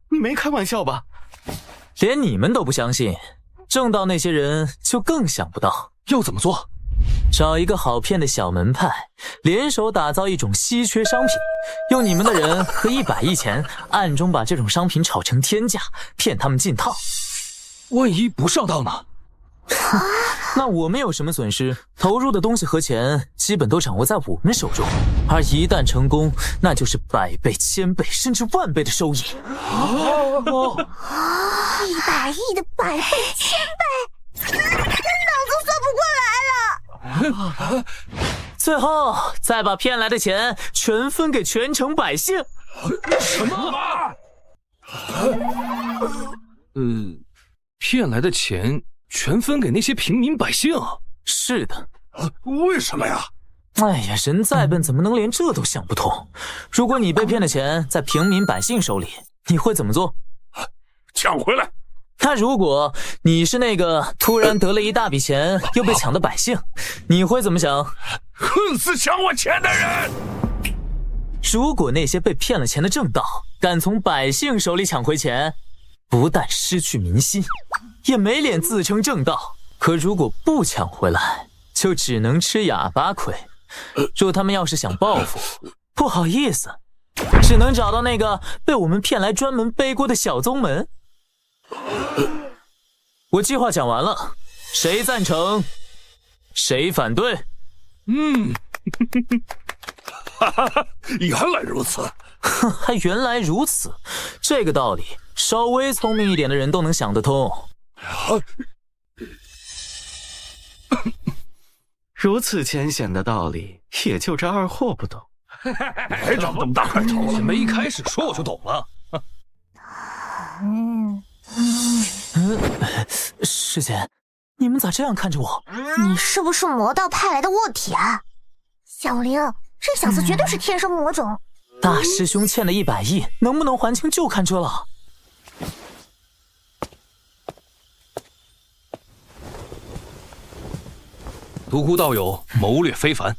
你没开玩笑吧？连你们都不相信，正道那些人就更想不到。要怎么做？找一个好骗的小门派，联手打造一种稀缺商品，用你们的人和100亿钱，暗中把这种商品炒成天价，骗他们进套。万一不上当呢？那我们有什么损失？投入的东西和钱基本都掌握在我们手中，而一旦成功，那就是100倍、1000倍甚至10000倍的收益。100亿的100倍、1000倍，脑子算不过来了。最后再把骗来的钱全分给全城百姓。什么？骗来的钱全分给那些平民百姓？是的。为什么呀？哎呀，人再笨怎么能连这都想不通？如果你被骗的钱在平民百姓手里，你会怎么做？抢回来。那如果你是那个突然得了一大笔钱又被抢的百姓，你会怎么想？恨死抢我钱的人！如果那些被骗了钱的正道敢从百姓手里抢回钱，不但失去民心，也没脸自称正道。可如果不抢回来，就只能吃哑巴亏。若他们要是想报复，不好意思，只能找到那个被我们骗来专门背锅的小宗门。我计划讲完了，谁赞成？谁反对？原来如此。还原来如此，这个道理稍微聪明一点的人都能想得通。如此浅显的道理，也就这二货不懂。别长这么大块头了，没一开始说我就懂了。师姐，你们咋这样看着我？你是不是魔道派来的卧底啊？小玲，这小子绝对是天生魔种。大师兄欠了100亿，能不能还清就看这了。独孤道友谋略非凡，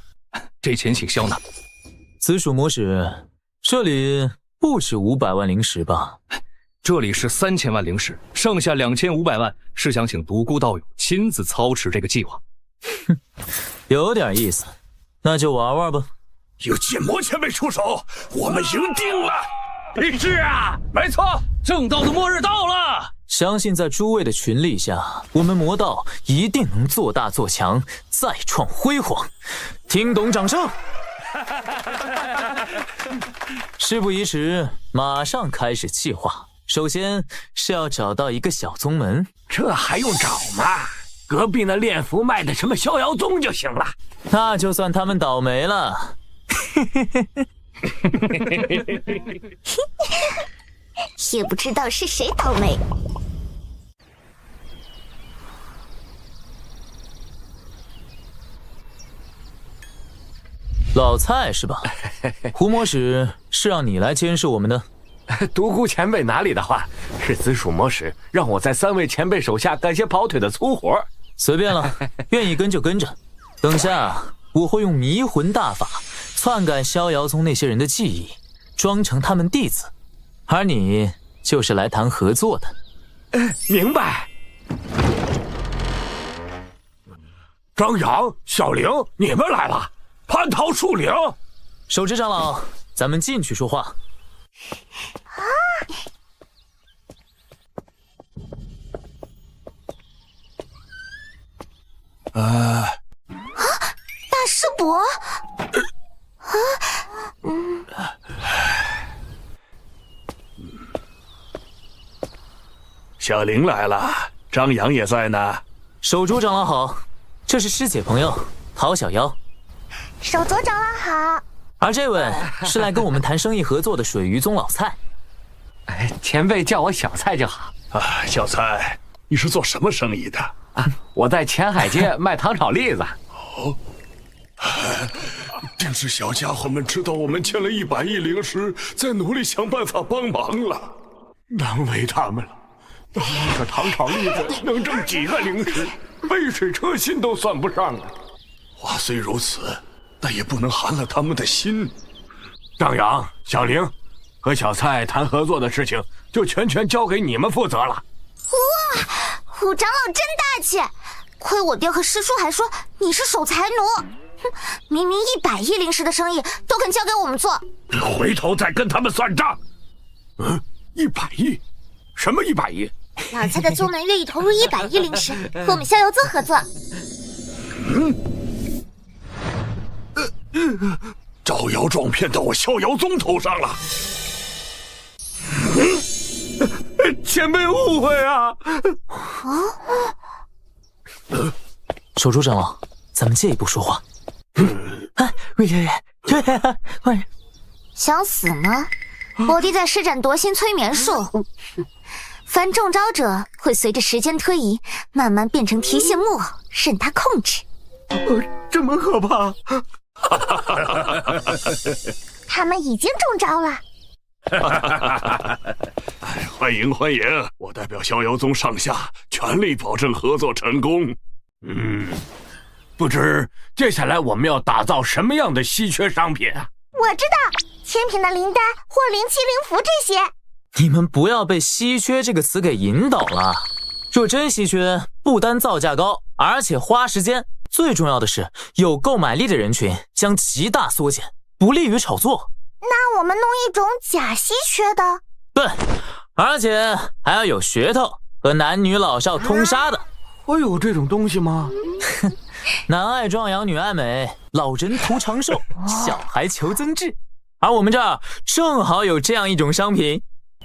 这钱请消纳。紫薯魔使，这里不止500万灵石吧？这里是3000万灵石，剩下2500万是想请独孤道友亲自操持这个计划。哼，有点意思，那就玩玩吧。有剑魔前辈出手，我们赢定了！是啊，没错，正道的末日到了。相信在诸位的群力下，我们魔道一定能做大做强，再创辉煌。听懂掌声！事不宜迟，马上开始计划。首先是要找到一个小宗门，这还用找吗？隔壁那炼符卖的什么逍遥宗就行了。那就算他们倒霉了。也不知道是谁倒霉。老蔡是吧？胡魔使是让你来监视我们的。独孤前辈哪里的话，是紫薯魔使让我在3位前辈手下干些跑腿的粗活。随便了，愿意跟就跟着。等下我会用迷魂大法篡改逍遥宗那些人的记忆，装成他们弟子，而你就是来谈合作的。明白。张扬、小玲，你们来了。蟠桃树岭，手持长老，咱们进去说话。大师伯，小玲来了，张扬也在呢。手镯长老好，这是师姐朋友陶小妖。手镯长老好。而这位是来跟我们谈生意合作的水鱼宗老蔡。前辈叫我小蔡就好。小蔡，你是做什么生意的？我在前海街卖糖炒栗子。定是小家伙们知道我们欠了100亿灵石，在努力想办法帮忙了，难为他们了。这糖炒栗子能挣几个灵石？杯水车薪都算不上啊！话虽如此，但也不能寒了他们的心。张扬、小玲和小蔡谈合作的事情，就全交给你们负责了。哇，虎长老真大气！亏我爹和师叔还说你是守财奴，哼，明明100亿灵石的生意都肯交给我们做。回头再跟他们算账。100亿？什么100亿？老蔡的宗门愿意投入100亿灵石，和我们逍遥宗合作。招摇撞骗到我逍遥宗头上了。前辈误会啊！手镯长老，咱们借一步说话。想死吗？我弟在施展夺心催眠术，凡中招者会随着时间推移，慢慢变成提线木偶，任他控制。这么可怕？他们已经中招了。欢迎欢迎！我代表逍遥宗上下全力保证合作成功。不知接下来我们要打造什么样的稀缺商品啊？我知道，天品的灵丹或灵气灵符这些。你们不要被稀缺这个词给引导了。若真稀缺，不单造价高，而且花时间，最重要的是有购买力的人群将极大缩减，不利于炒作。那我们弄一种假稀缺的？对，而且还要有噱头和男女老少通杀的。会有这种东西吗？男爱壮阳，女爱美，老人图长寿，小孩求增智。而我们这儿正好有这样一种商品。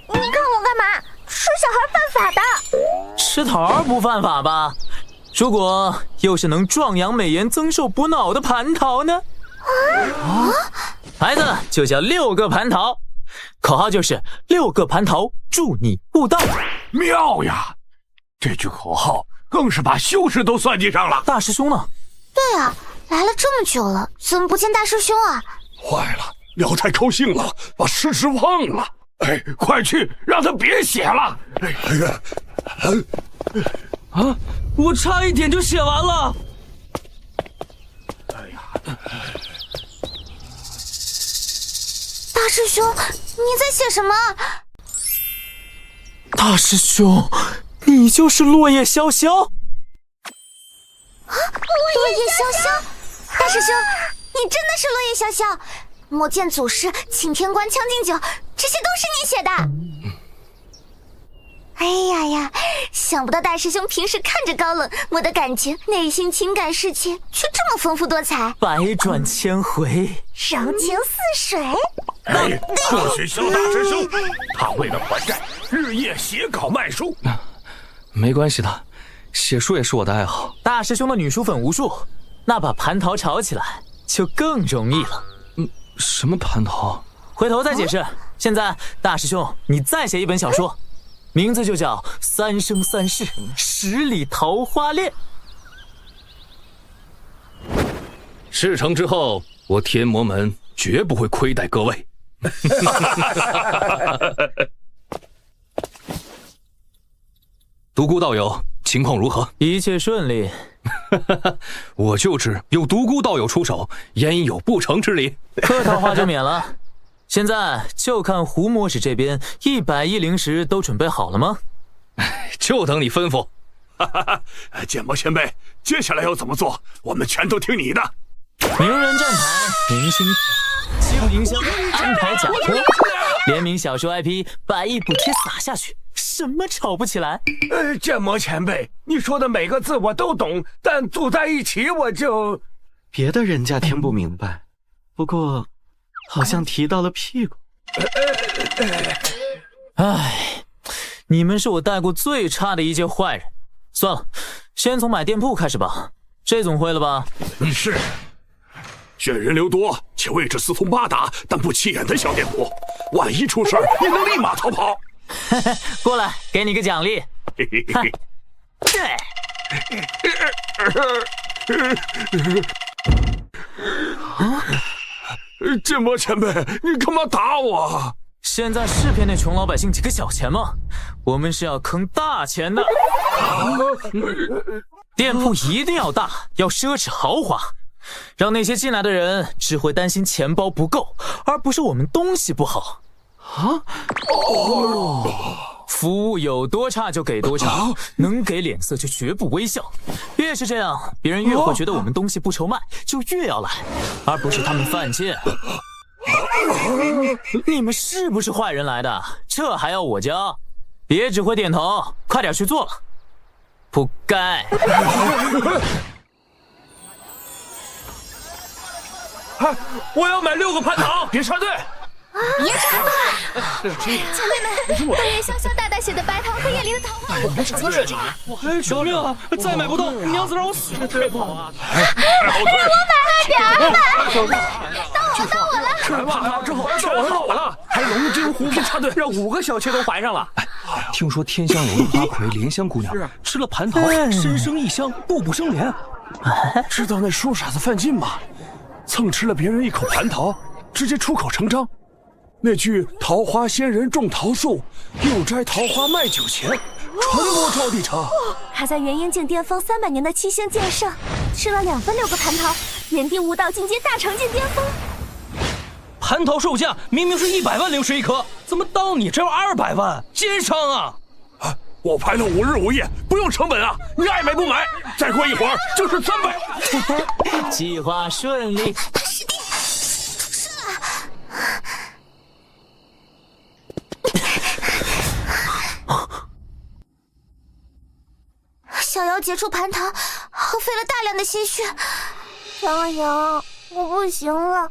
你看我干嘛？吃小孩犯法的。吃桃不犯法吧？如果又是能壮阳美颜、增寿补脑的蟠桃呢？牌子就叫6个蟠桃，口号就是6个蟠桃助你悟道。妙呀！这句口号更是把修士都算计上了。大师兄呢？对啊，来了这么久了，怎么不见大师兄啊？坏了，聊太高兴了，把师侄忘了。快去让他别写了。我差一点就写完了。大师兄，你在写什么？大师兄，你就是落叶潇潇？落叶潇潇，大师兄，你真的是落叶潇潇？魔剑祖师、擎天关、将进酒，这些都是你写的。哎呀呀，想不到大师兄平时看着高冷，我的感觉内心情感世界却这么丰富多彩，百转千回，柔情似水。不许笑大师兄，他为了还债，日夜写稿卖书。没关系的，写书也是我的爱好。大师兄的女书粉无数，那把蟠桃炒起来就更容易了。什么蟠桃？回头再解释。现在，大师兄，你再写一本小说，名字就叫《三生三世十里桃花恋》。事成之后，我天魔门绝不会亏待各位。独孤道友，情况如何？一切顺利。我就知有独孤道友出手，焉有不成之理？客套话就免了。现在就看胡魔使这边100亿灵石都准备好了吗？就等你吩咐。剑魔前辈，接下来要怎么做？我们全都听你的。名人站台，明星七步营销，安排假托，联名小说 IP， 100亿补贴撒下去，什么吵不起来？剑魔前辈，你说的每个字我都懂，但组在一起我就……别的人家听不明白，不过好像提到了屁股。唉，你们是我带过最差的一届坏人。算了，先从买店铺开始吧。这总会了吧？是。选人流多且位置四通八达但不起眼的小店铺，万一出事儿也能立马逃跑。过来，给你个奖励。剑魔前辈，你干嘛打我？现在是骗那穷老百姓几个小钱吗？我们是要坑大钱的。店铺一定要大，要奢侈豪华，让那些进来的人只会担心钱包不够，而不是我们东西不好。服务有多差就给多差，能给脸色就绝不微笑。越是这样，别人越会觉得我们东西不愁卖，就越要来，而不是他们犯贱。你们是不是坏人来的？这还要我教？别只会点头，快点去做了。仆街！我要买6个蟠桃，别插队！别插队！前辈们，落叶潇潇大大写的白桃和叶林的桃花，快去查！救命啊！再买不动，娘子让我死！给我买快点！到我了！吃了蟠桃之后，全到我了。还龙精虎别插队，让5个小妾都怀上了。听说天香楼的花魁莲香姑娘吃了蟠桃，身生异香，步步生莲。知道那书傻子范进吗？蹭吃了别人一口蟠桃，直接出口成章。那句“桃花仙人种桃树，又摘桃花卖酒钱”，传播赵帝城。他在元婴境巅峰300年的7星剑圣，吃了2分6个蟠桃，人定武道进阶大成剑巅峰。蟠桃售价明明是100万灵石一颗，怎么到你这儿200万？奸商啊！我排了5日5夜，不用成本啊！你爱买不买？再过一会儿就是300。计划顺利。师弟，出事了！小瑶结出蟠桃，耗费了大量的心血。杨洋，我不行了。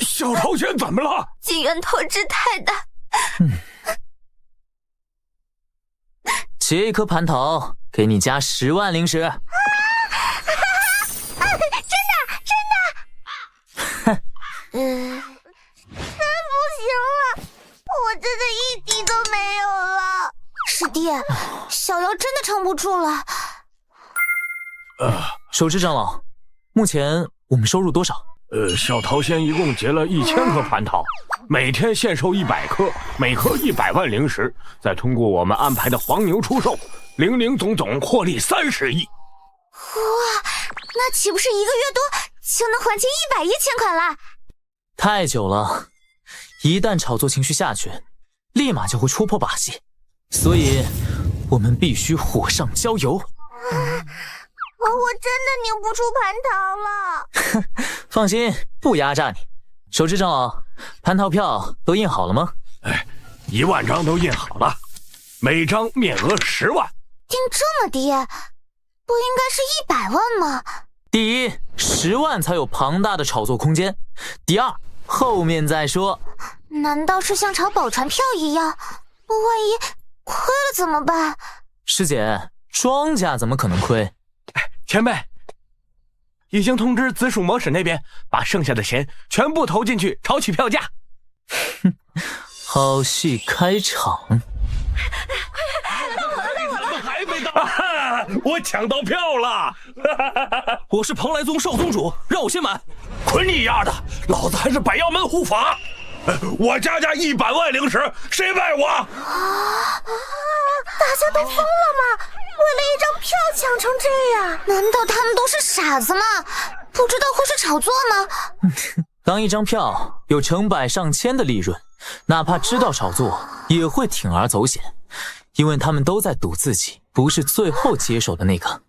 小桃仙怎么了？金元投资太大。结一颗蟠桃，给你加10万灵石。真不行了，我真的一滴都没有了。师弟，小瑶真的撑不住了。守智长老，目前我们收入多少？小桃仙一共结了1000颗蟠桃，每天限售100颗，每颗100万灵石，再通过我们安排的黄牛出售，零总获利30亿。哇，那岂不是1个月多就能还清100亿欠款了？太久了，一旦炒作情绪下去，立马就会戳破把戏，所以我们必须火上浇油。我真的拧不出蟠桃了。放心，不压榨你。手持长老，蟠桃票都印好了吗？1万张都印好了，每张面额10万。定这么低，不应该是100万吗？第一，10万才有庞大的炒作空间；第二，后面再说。难道是像炒宝船票一样？万一亏了怎么办？师姐，庄家怎么可能亏？前辈，已经通知紫薯魔使那边，把剩下的钱全部投进去，炒起票价。哼，好戏开场。还没到，我抢到票了！我是蓬莱宗少宗主，让我先买。滚你丫的！老子还是百妖门护法，我家100万灵石，谁卖我？大家都疯了吗？为了1张票抢成这样，难道他们都是傻子吗？不知道会是炒作吗？当1张票有成百上千的利润，哪怕知道炒作，也会铤而走险，因为他们都在赌自己不是最后接手的那个，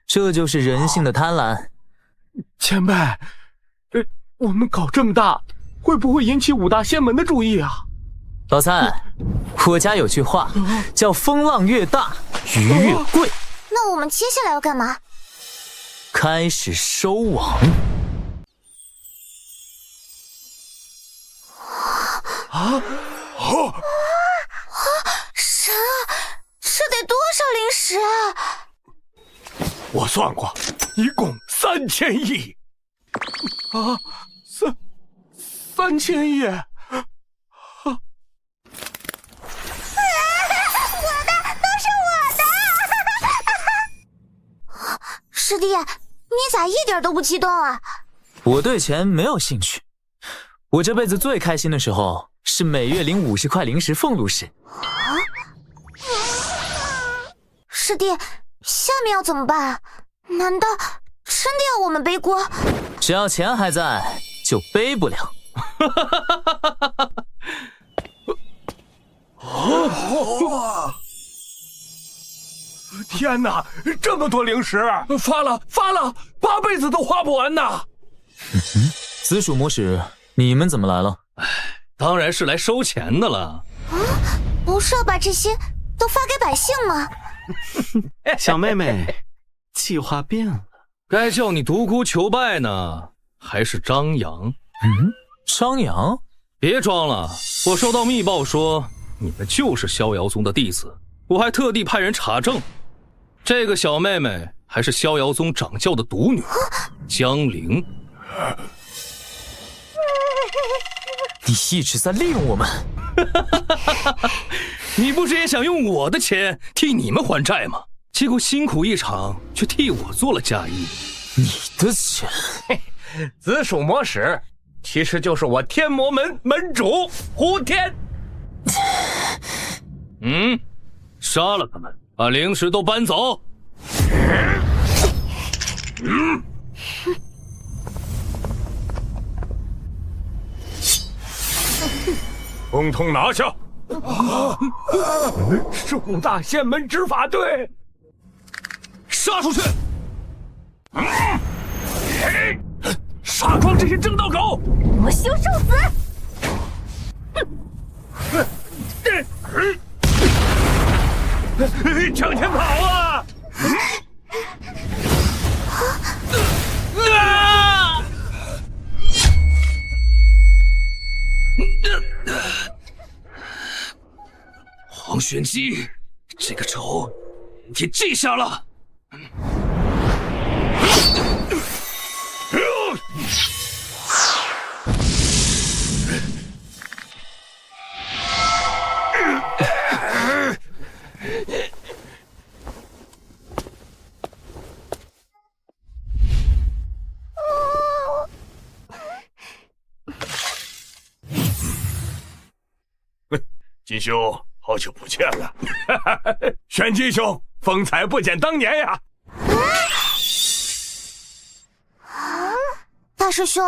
这就是人性的贪婪。前辈，我们搞这么大，会不会引起5大仙门的注意啊？老蔡，我家有句话叫风浪越大鱼越贵。那我们接下来要干嘛？开始收网。神啊，这得多少灵石啊？我算过，一共3000亿。3000亿。师弟，你咋一点都不激动啊？我对钱没有兴趣，我这辈子最开心的时候是每月领50块灵石俸禄时。师弟，下面要怎么办？难道真的要我们背锅？只要钱还在，就背不了。天哪，这么多灵石，发了，8辈子都花不完呐！紫薯魔使，你们怎么来了？当然是来收钱的了。不是要把这些都发给百姓吗？小妹妹，计划变了，该叫你独孤求败呢，还是张扬？张扬？别装了，我收到密报说你们就是逍遥宗的弟子，我还特地派人查证。这个小妹妹还是逍遥宗掌教的独女，江陵。你一直在利用我们。你不是也想用我的钱替你们还债吗？结果辛苦一场，却替我做了嫁衣。你的钱？紫薯魔使其实就是我天魔门门主胡天。杀了他们，把灵石都搬走。通通拿下！是5大仙门执法队，杀出去！杀光这些正道狗！我休受死！向前跑啊！黄玄机，这个仇也记下了。金兄，好久不见了。玄机兄，风采不减当年呀。大师兄，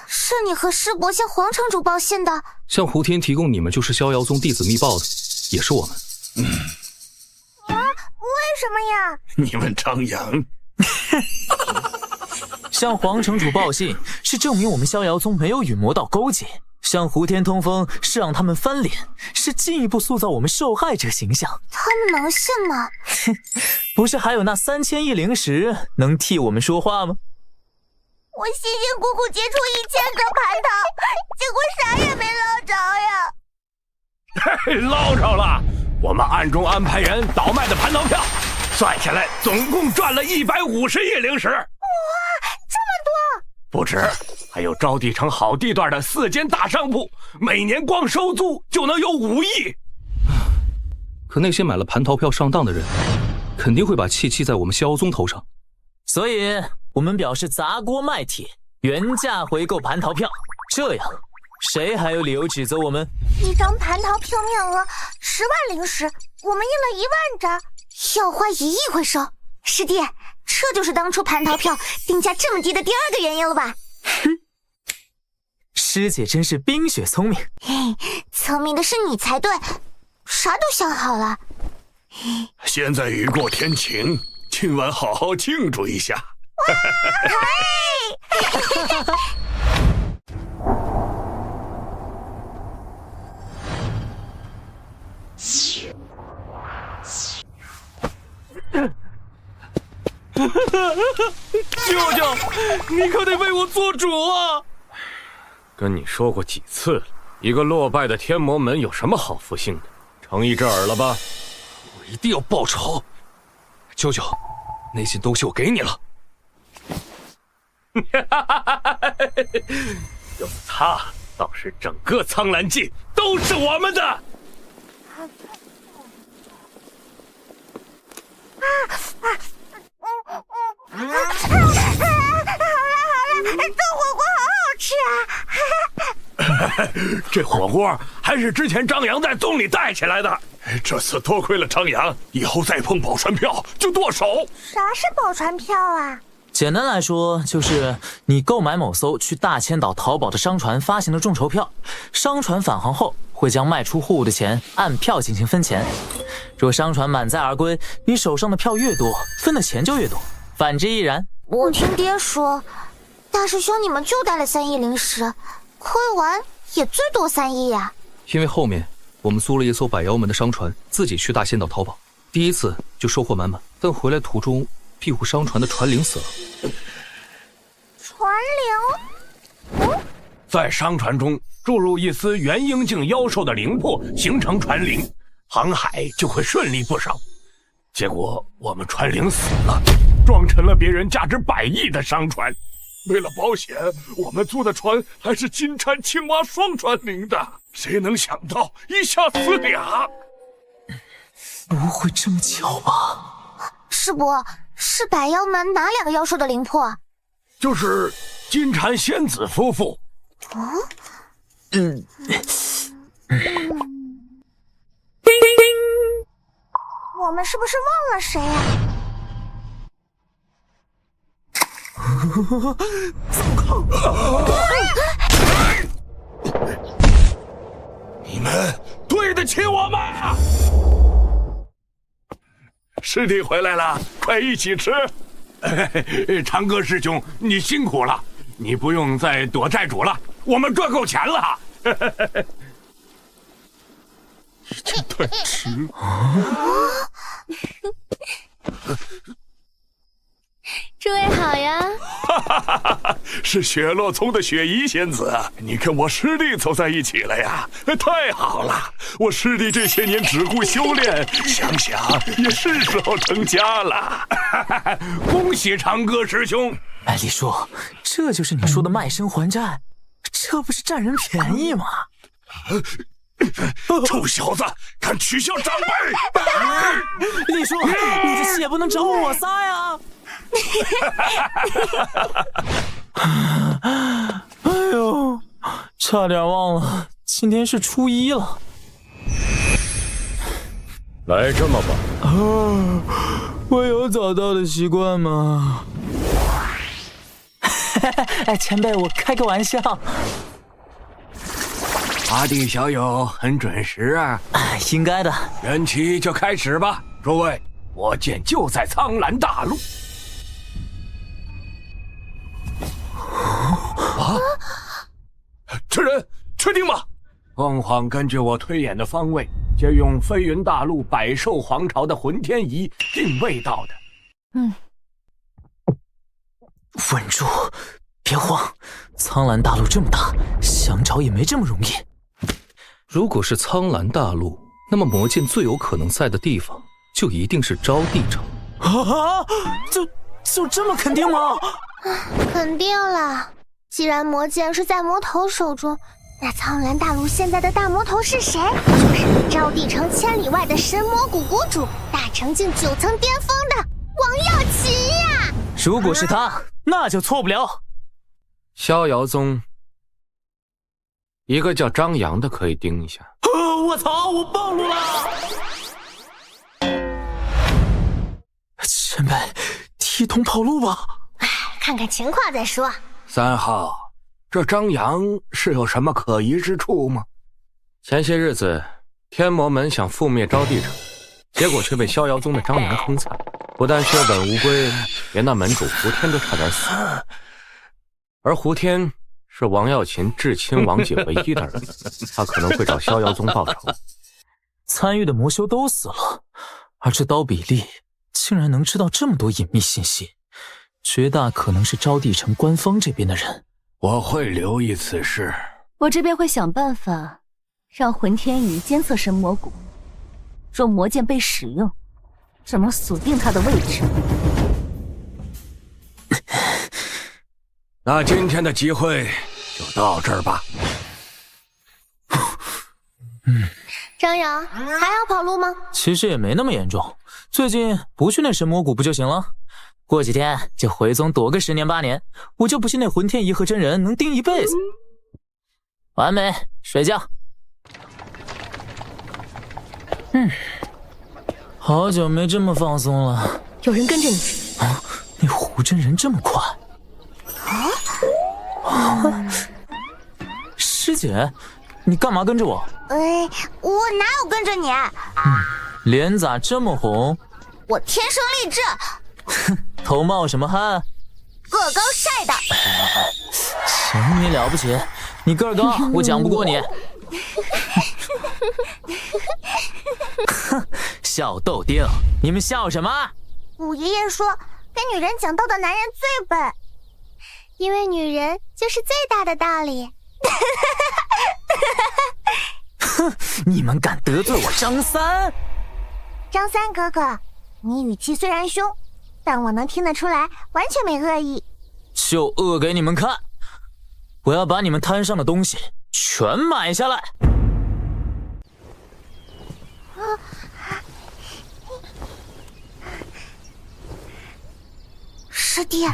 是你和师伯向黄城主报信的？向胡天提供你们就是逍遥宗弟子密报的，也是我们。为什么呀？你问张扬。向黄城主报信是证明我们逍遥宗没有与魔道勾结，向胡天通风是让他们翻脸，是进一步塑造我们受害者形象。他们能信吗？不是还有那3000亿灵石能替我们说话吗？我辛辛苦苦结出1000颗蟠桃，结果啥也没捞着呀！嘿，捞着了！我们暗中安排人倒卖的蟠桃票，算下来总共赚了150亿灵石。哇，这么多！不止，还有招娣城好地段的4间大商铺，每年光收租就能有5亿。可那些买了蟠桃票上当的人，肯定会把气气在我们逍遥宗头上。所以我们表示砸锅卖铁，原价回购蟠桃票，这样谁还有理由指责我们？一张蟠桃票面额10万灵石，我们印了1万张，要花1亿回收。师弟，这就是当初蟠桃票定价这么低的第2个原因了吧？师姐真是冰雪聪明。嘿，聪明的是你才对，啥都想好了。现在雨过天晴，今晚好好庆祝一下。舅舅，你可得为我做主啊！跟你说过几次了，一个落败的天魔门有什么好复兴的？诚意这儿了吧？我一定要报仇！舅舅，那些东西我给你了。有他，倒是整个苍兰界都是我们的。好了，这火锅好好吃啊！这火锅还是之前张扬在宗里带起来的，这次多亏了张扬，以后再碰宝船票就剁手。啥是宝船票啊？简单来说，就是你购买某艘去大千岛淘宝的商船发行的众筹票，商船返航后会将卖出货物的钱按票进行分钱。若商船满载而归，你手上的票越多，分的钱就越多，反之亦然。我听爹说，大师兄你们就带了3亿灵石，亏完也最多3亿呀。因为后面我们租了一艘百妖门的商船，自己去大仙岛淘宝，第一次就收获满满，但回来途中庇护商船的船灵死了。船灵？在商船中注入一丝元婴境妖兽的灵魄，形成船灵，航海就会顺利不少。结果我们船灵死了，撞沉了别人价值100亿的商船。为了保险，我们租的船还是金蝉青蛙双船灵的。谁能想到一下死俩？不会这么巧吧？师伯，是百妖门哪2个妖兽的灵魄？就是金蝉仙子夫妇。我们是不是忘了谁呀？你们对得起我吗？师弟回来了，快一起吃。长歌师兄，你辛苦了，你不用再躲债主了，我们赚够钱了。已经太迟了。诸位好呀！是雪落宗的雪姨仙子，你跟我师弟走在一起了呀，太好了！我师弟这些年只顾修炼，想想也是时候成家了。恭喜长歌师兄！哎，李叔，这就是你说的卖身还债，这不是占人便宜吗？臭小子，敢取笑长辈！李叔，你这血不能找我撒呀！哎呦，差点忘了，今天是初1了。来这么晚我有早到的习惯吗？哎，前辈，我开个玩笑。阿弟小友很准时啊，应该的。人齐就开始吧，诸位，我见就在苍兰大陆。啊！这人确定吗？凤凰根据我推演的方位，借用飞云大陆百兽皇朝的浑天仪定位到的。稳住，别慌。苍兰大陆这么大，想找也没这么容易。如果是苍兰大陆，那么魔剑最有可能在的地方，就一定是招娣城。啊！就这么肯定吗？肯定了。既然魔剑是在魔头手中，那苍兰大陆现在的大魔头是谁？就是招娣城千里外的神魔谷谷主，大成境9层巅峰的王耀奇呀！如果是他，那就错不了。逍遥宗，一个叫张扬的可以盯一下。我操！我暴露了！前辈，提桶跑路吧。看看情况再说。3号，这张扬是有什么可疑之处吗？前些日子，天魔门想覆灭招娣城，结果却被逍遥宗的张扬坑惨，不但血本无归，连那门主胡天都差点死。而胡天是王耀勤至亲王姐唯一的儿子，他可能会找逍遥宗报仇。参与的魔修都死了，而这刀比利竟然能知道这么多隐秘信息，绝大可能是招娣城官方这边的人。我会留意此事。我这边会想办法让浑天仪监测神魔谷，若魔剑被使用，怎么锁定它的位置？那今天的集会就到这儿吧。张扬还要跑路吗？其实也没那么严重，最近不去那神魔谷不就行了？过几天就回宗躲个10年8年，我就不信那浑天仪和真人能盯一辈子。完美，睡觉。好久没这么放松了。有人跟着你啊？那胡真人这么快？师姐，你干嘛跟着我？我哪有跟着你？脸咋这么红？我天生丽质。头冒什么汗？个高晒的。行，你了不起，你个儿高，我讲不过你。小豆丁，你们笑什么？五爷爷说，跟女人讲道的男人最笨，因为女人就是最大的道理。哼，你们敢得罪我张三？张三哥哥，你语气虽然凶，但我能听得出来，完全没恶意。就饿给你们看，我要把你们摊上的东西全买下来。师弟，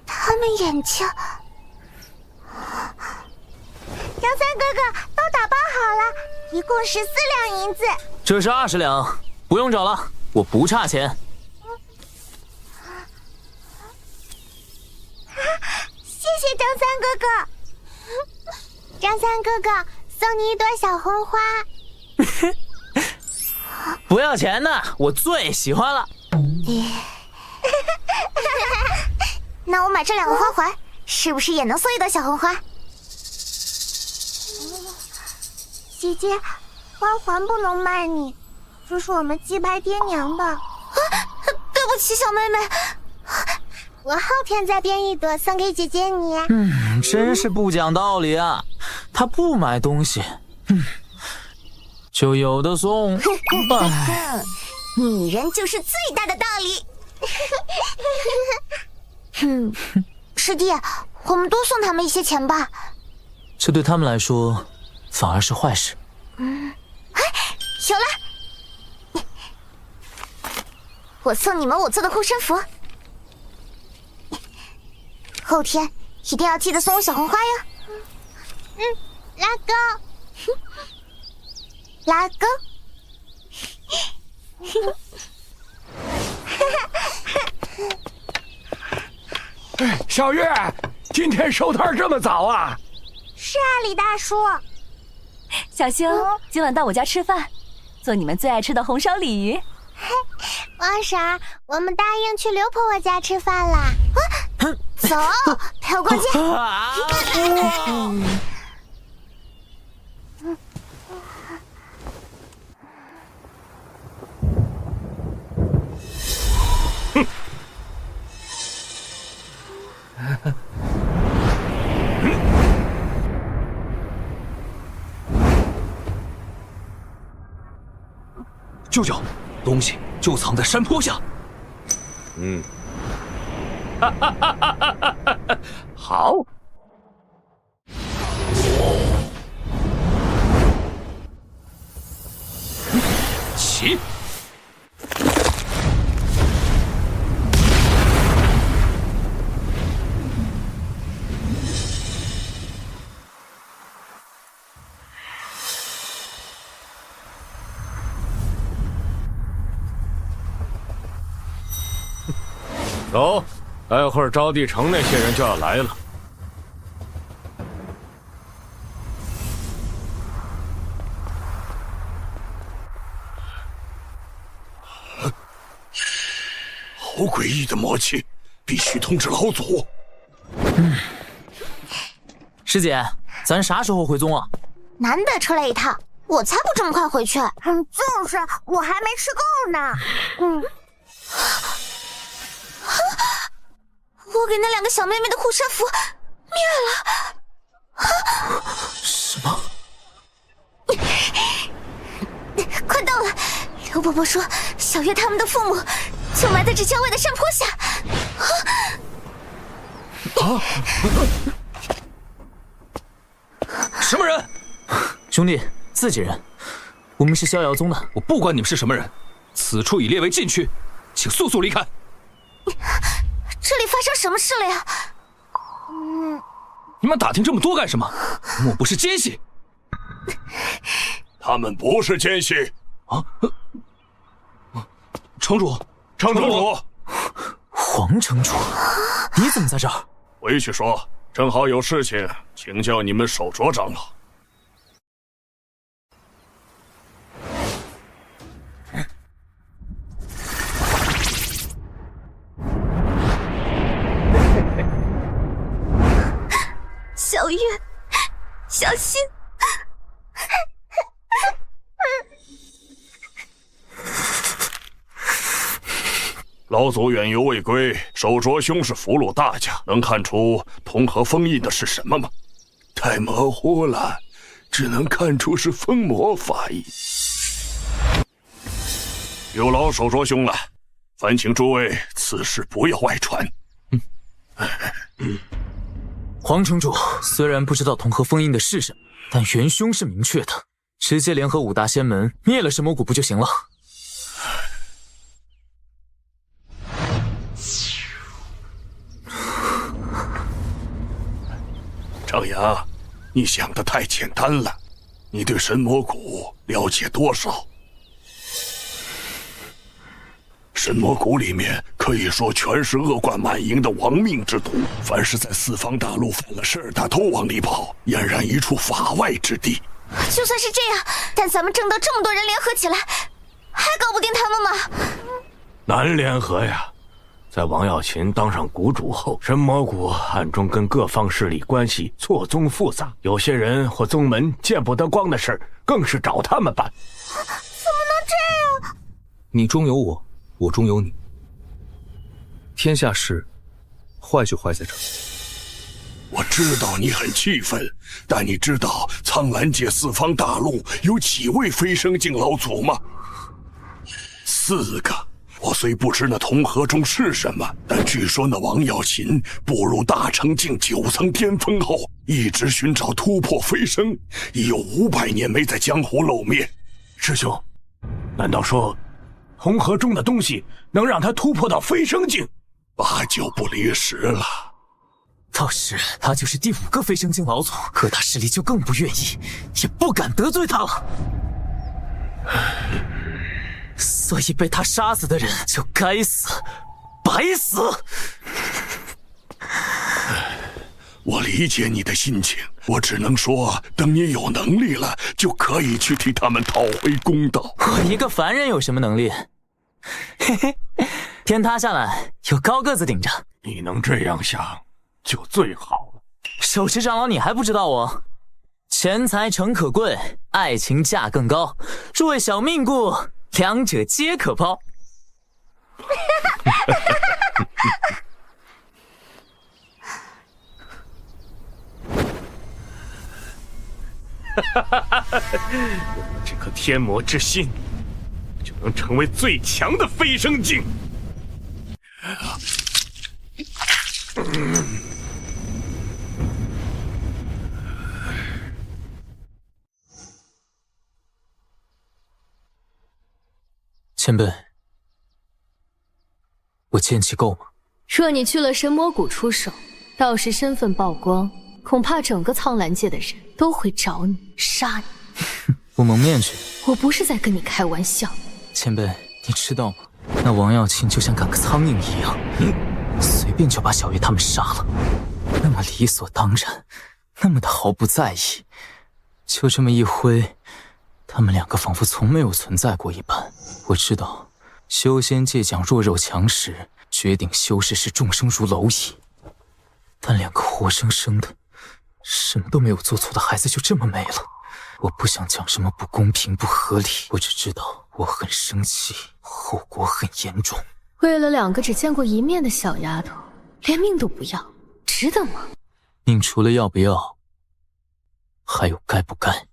他们眼睛。张三哥哥，都打包好了，一共14两银子。这是20两，不用找了，我不差钱。谢谢张三哥哥。张三哥哥，送你一朵小红花。不要钱的，我最喜欢了。那我买这2个花环，是不是也能送一朵小红花？姐姐，花环不能卖你，这是我们祭拜爹娘的。对不起，小妹妹，我后天再编一朵送给姐姐你。真是不讲道理啊！他不买东西，就有的送。女人就是最大的道理。师弟，我们多送他们一些钱吧。这对他们来说反而是坏事。有了，我送你们我做的护身符，后天一定要记得送我小红花哟。拉钩，拉钩。小月，今天收摊这么早啊？是啊，李大叔。小星，今晚到我家吃饭，做你们最爱吃的红烧鲤鱼。王婶，我们答应去刘婆婆家吃饭啦。走，陪我逛街。舅舅，东西就藏在山坡下。好。起！走，待会儿招娣城那些人就要来了。好诡异的默契，必须通知老祖。师姐，咱啥时候回宗啊？难得出来一趟，我才不这么快回去。就是，我还没吃够呢。我给那2个小妹妹的护身符灭了。什么？快到了！刘伯伯说，小月他们的父母就埋在这郊外的山坡下。什么人？兄弟，自己人。我们是逍遥宗的。我不管你们是什么人，此处已列为禁区，请速速离开。这里发生什么事了呀？你们打听这么多干什么？莫不是奸细？他们不是奸细啊！城主，城主，黄城主，你怎么在这儿？回去说，正好有事情请教你们守拙长老。小月，小心！老祖远游未归，守拙兄是俘虏大家，能看出铜和封印的是什么吗？太模糊了，只能看出是封魔法印。有劳守拙兄了，烦请诸位此事不要外传。黄城主虽然不知道铜和封印的是什么，但元凶是明确的，直接联合5大仙门灭了神魔谷不就行了？张扬，你想的太简单了。你对神魔谷了解多少？神魔谷里面可以说全是恶贯满盈的亡命之徒，凡是在四方大陆犯了事儿的都往里跑，俨然一处法外之地。就算是这样，但咱们正道这么多人联合起来，还搞不定他们吗？难联合呀！在王耀勤当上谷主后，神魔谷暗中跟各方势力关系错综复杂，有些人或宗门见不得光的事儿，更是找他们办。怎么能这样？你中有我，我中有你。天下事，坏就坏在这儿。我知道你很气愤，但你知道苍兰界四方大陆有几位飞升境老祖吗？4个。我虽不知那铜河中是什么，但据说那王耀勤步入大成境9层巅峰后，一直寻找突破飞升，已有500年没在江湖露面。师兄，难道说铜河中的东西能让他突破到飞升境？8九不离10了。到时他就是第5个飞升境老祖，各大势力就更不愿意，也不敢得罪他了。所以被他杀死的人就该死，白死。我理解你的心情，我只能说，等你有能力了，就可以去替他们讨回公道。我一个凡人有什么能力？嘿嘿，天塌下来有高个子顶着。你能这样想，就最好了。手持长老，你还不知道我？钱财诚可贵，爱情价更高。诸位小命故，两者皆可抛。有这颗天魔之心，就能成为最强的飞升境。前辈，我剑气够吗？若你去了神魔谷出手，到时身份曝光，恐怕整个苍兰界的人都会找你杀你。我蒙面去。我不是在跟你开玩笑。前辈，你知道吗？那王耀庆就像赶个苍蝇一样，随便就把小月他们杀了，那么理所当然，那么的毫不在意，就这么一挥，他们两个仿佛从没有存在过一般。我知道，修仙界讲弱肉强食，决定修士视众生如蝼蚁，但两个活生生的什么都没有做错的孩子就这么没了。我不想讲什么不公平不合理，我只知道我很生气，后果很严重。为了两个只见过一面的小丫头，连命都不要，值得吗？命除了要不要，还有该不该。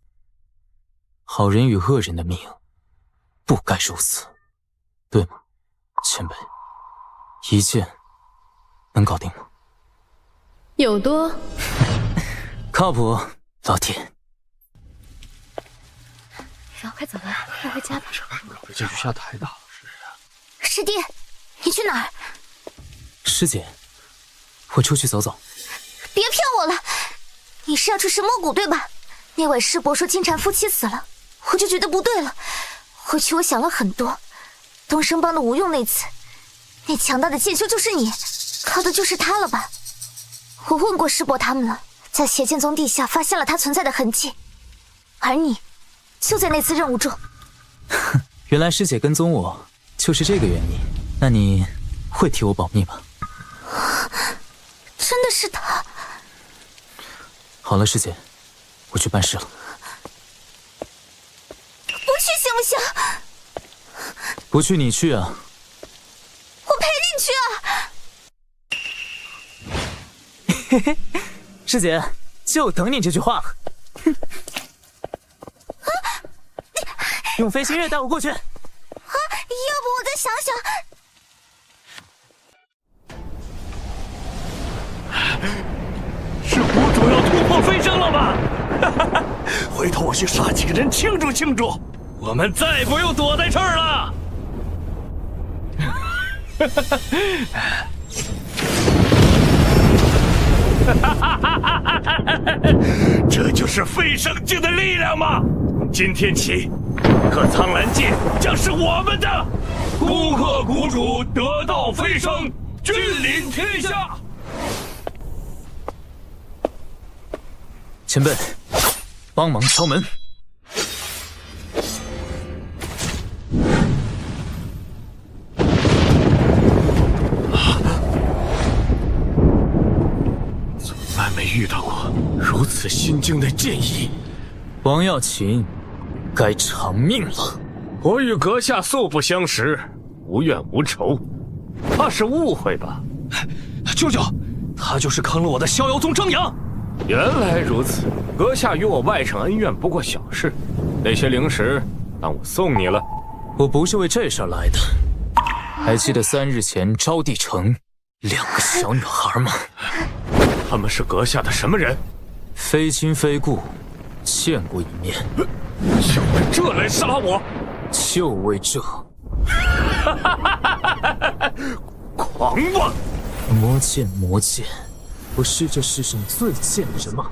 好人与恶人的命，不该如此，对吗？前辈，一剑能搞定吗？有多靠谱，老铁。快走了，快回家吧。这雨下太大了。师弟，你去哪儿？师姐，我出去走走。别骗我了，你是要去神魔谷对吧？那晚师伯说金蝉夫妻死了，我就觉得不对了。回去我想了很多，东升帮的吴用那次，那强大的剑修就是你，靠的就是他了吧？我问过师伯他们了，在邪剑宗地下发现了他存在的痕迹，而你就在那次任务中。原来师姐跟踪我就是这个原因，那你会替我保密吗？真的是他。好了，师姐，我去办事了。不去行不行？不去你去啊。我陪你去啊。嘿嘿，师姐，就等你这句话了。哼。用飞行月带我过去。要不我再想想。是谷主要突破飞升了吧？回头我去杀几个人庆祝庆祝。我们再不用躲在这儿了。这就是飞升境的力量吗？今天起，可苍兰界将是我们的。恭贺谷主得道飞升，君临天下。前辈，帮忙敲门。从来没遇到过如此心惊的剑意。王耀勤，该偿命了。我与阁下素不相识，无怨无仇，怕是误会吧？舅舅，他就是坑了我的逍遥宗张扬。原来如此，阁下与我外甥恩怨不过小事，那些灵石当我送你了。我不是为这事儿来的。还记得3日前招娣城2个小女孩吗？他们是阁下的什么人？非亲非故，见过一面。就为这来杀我？就为这。狂妄！魔剑，魔剑，不是这世上最贱的人吗？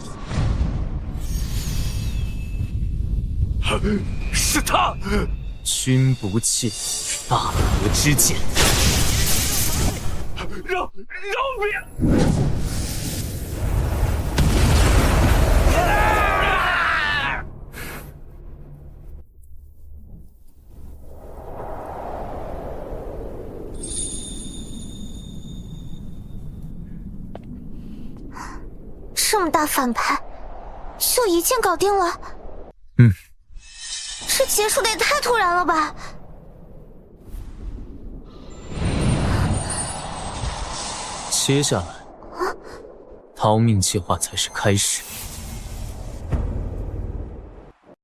是他！君不弃，大河之剑。饶命！这么大反派，就一剑搞定了？这结束的也太突然了吧！接下来，逃命计划才是开始。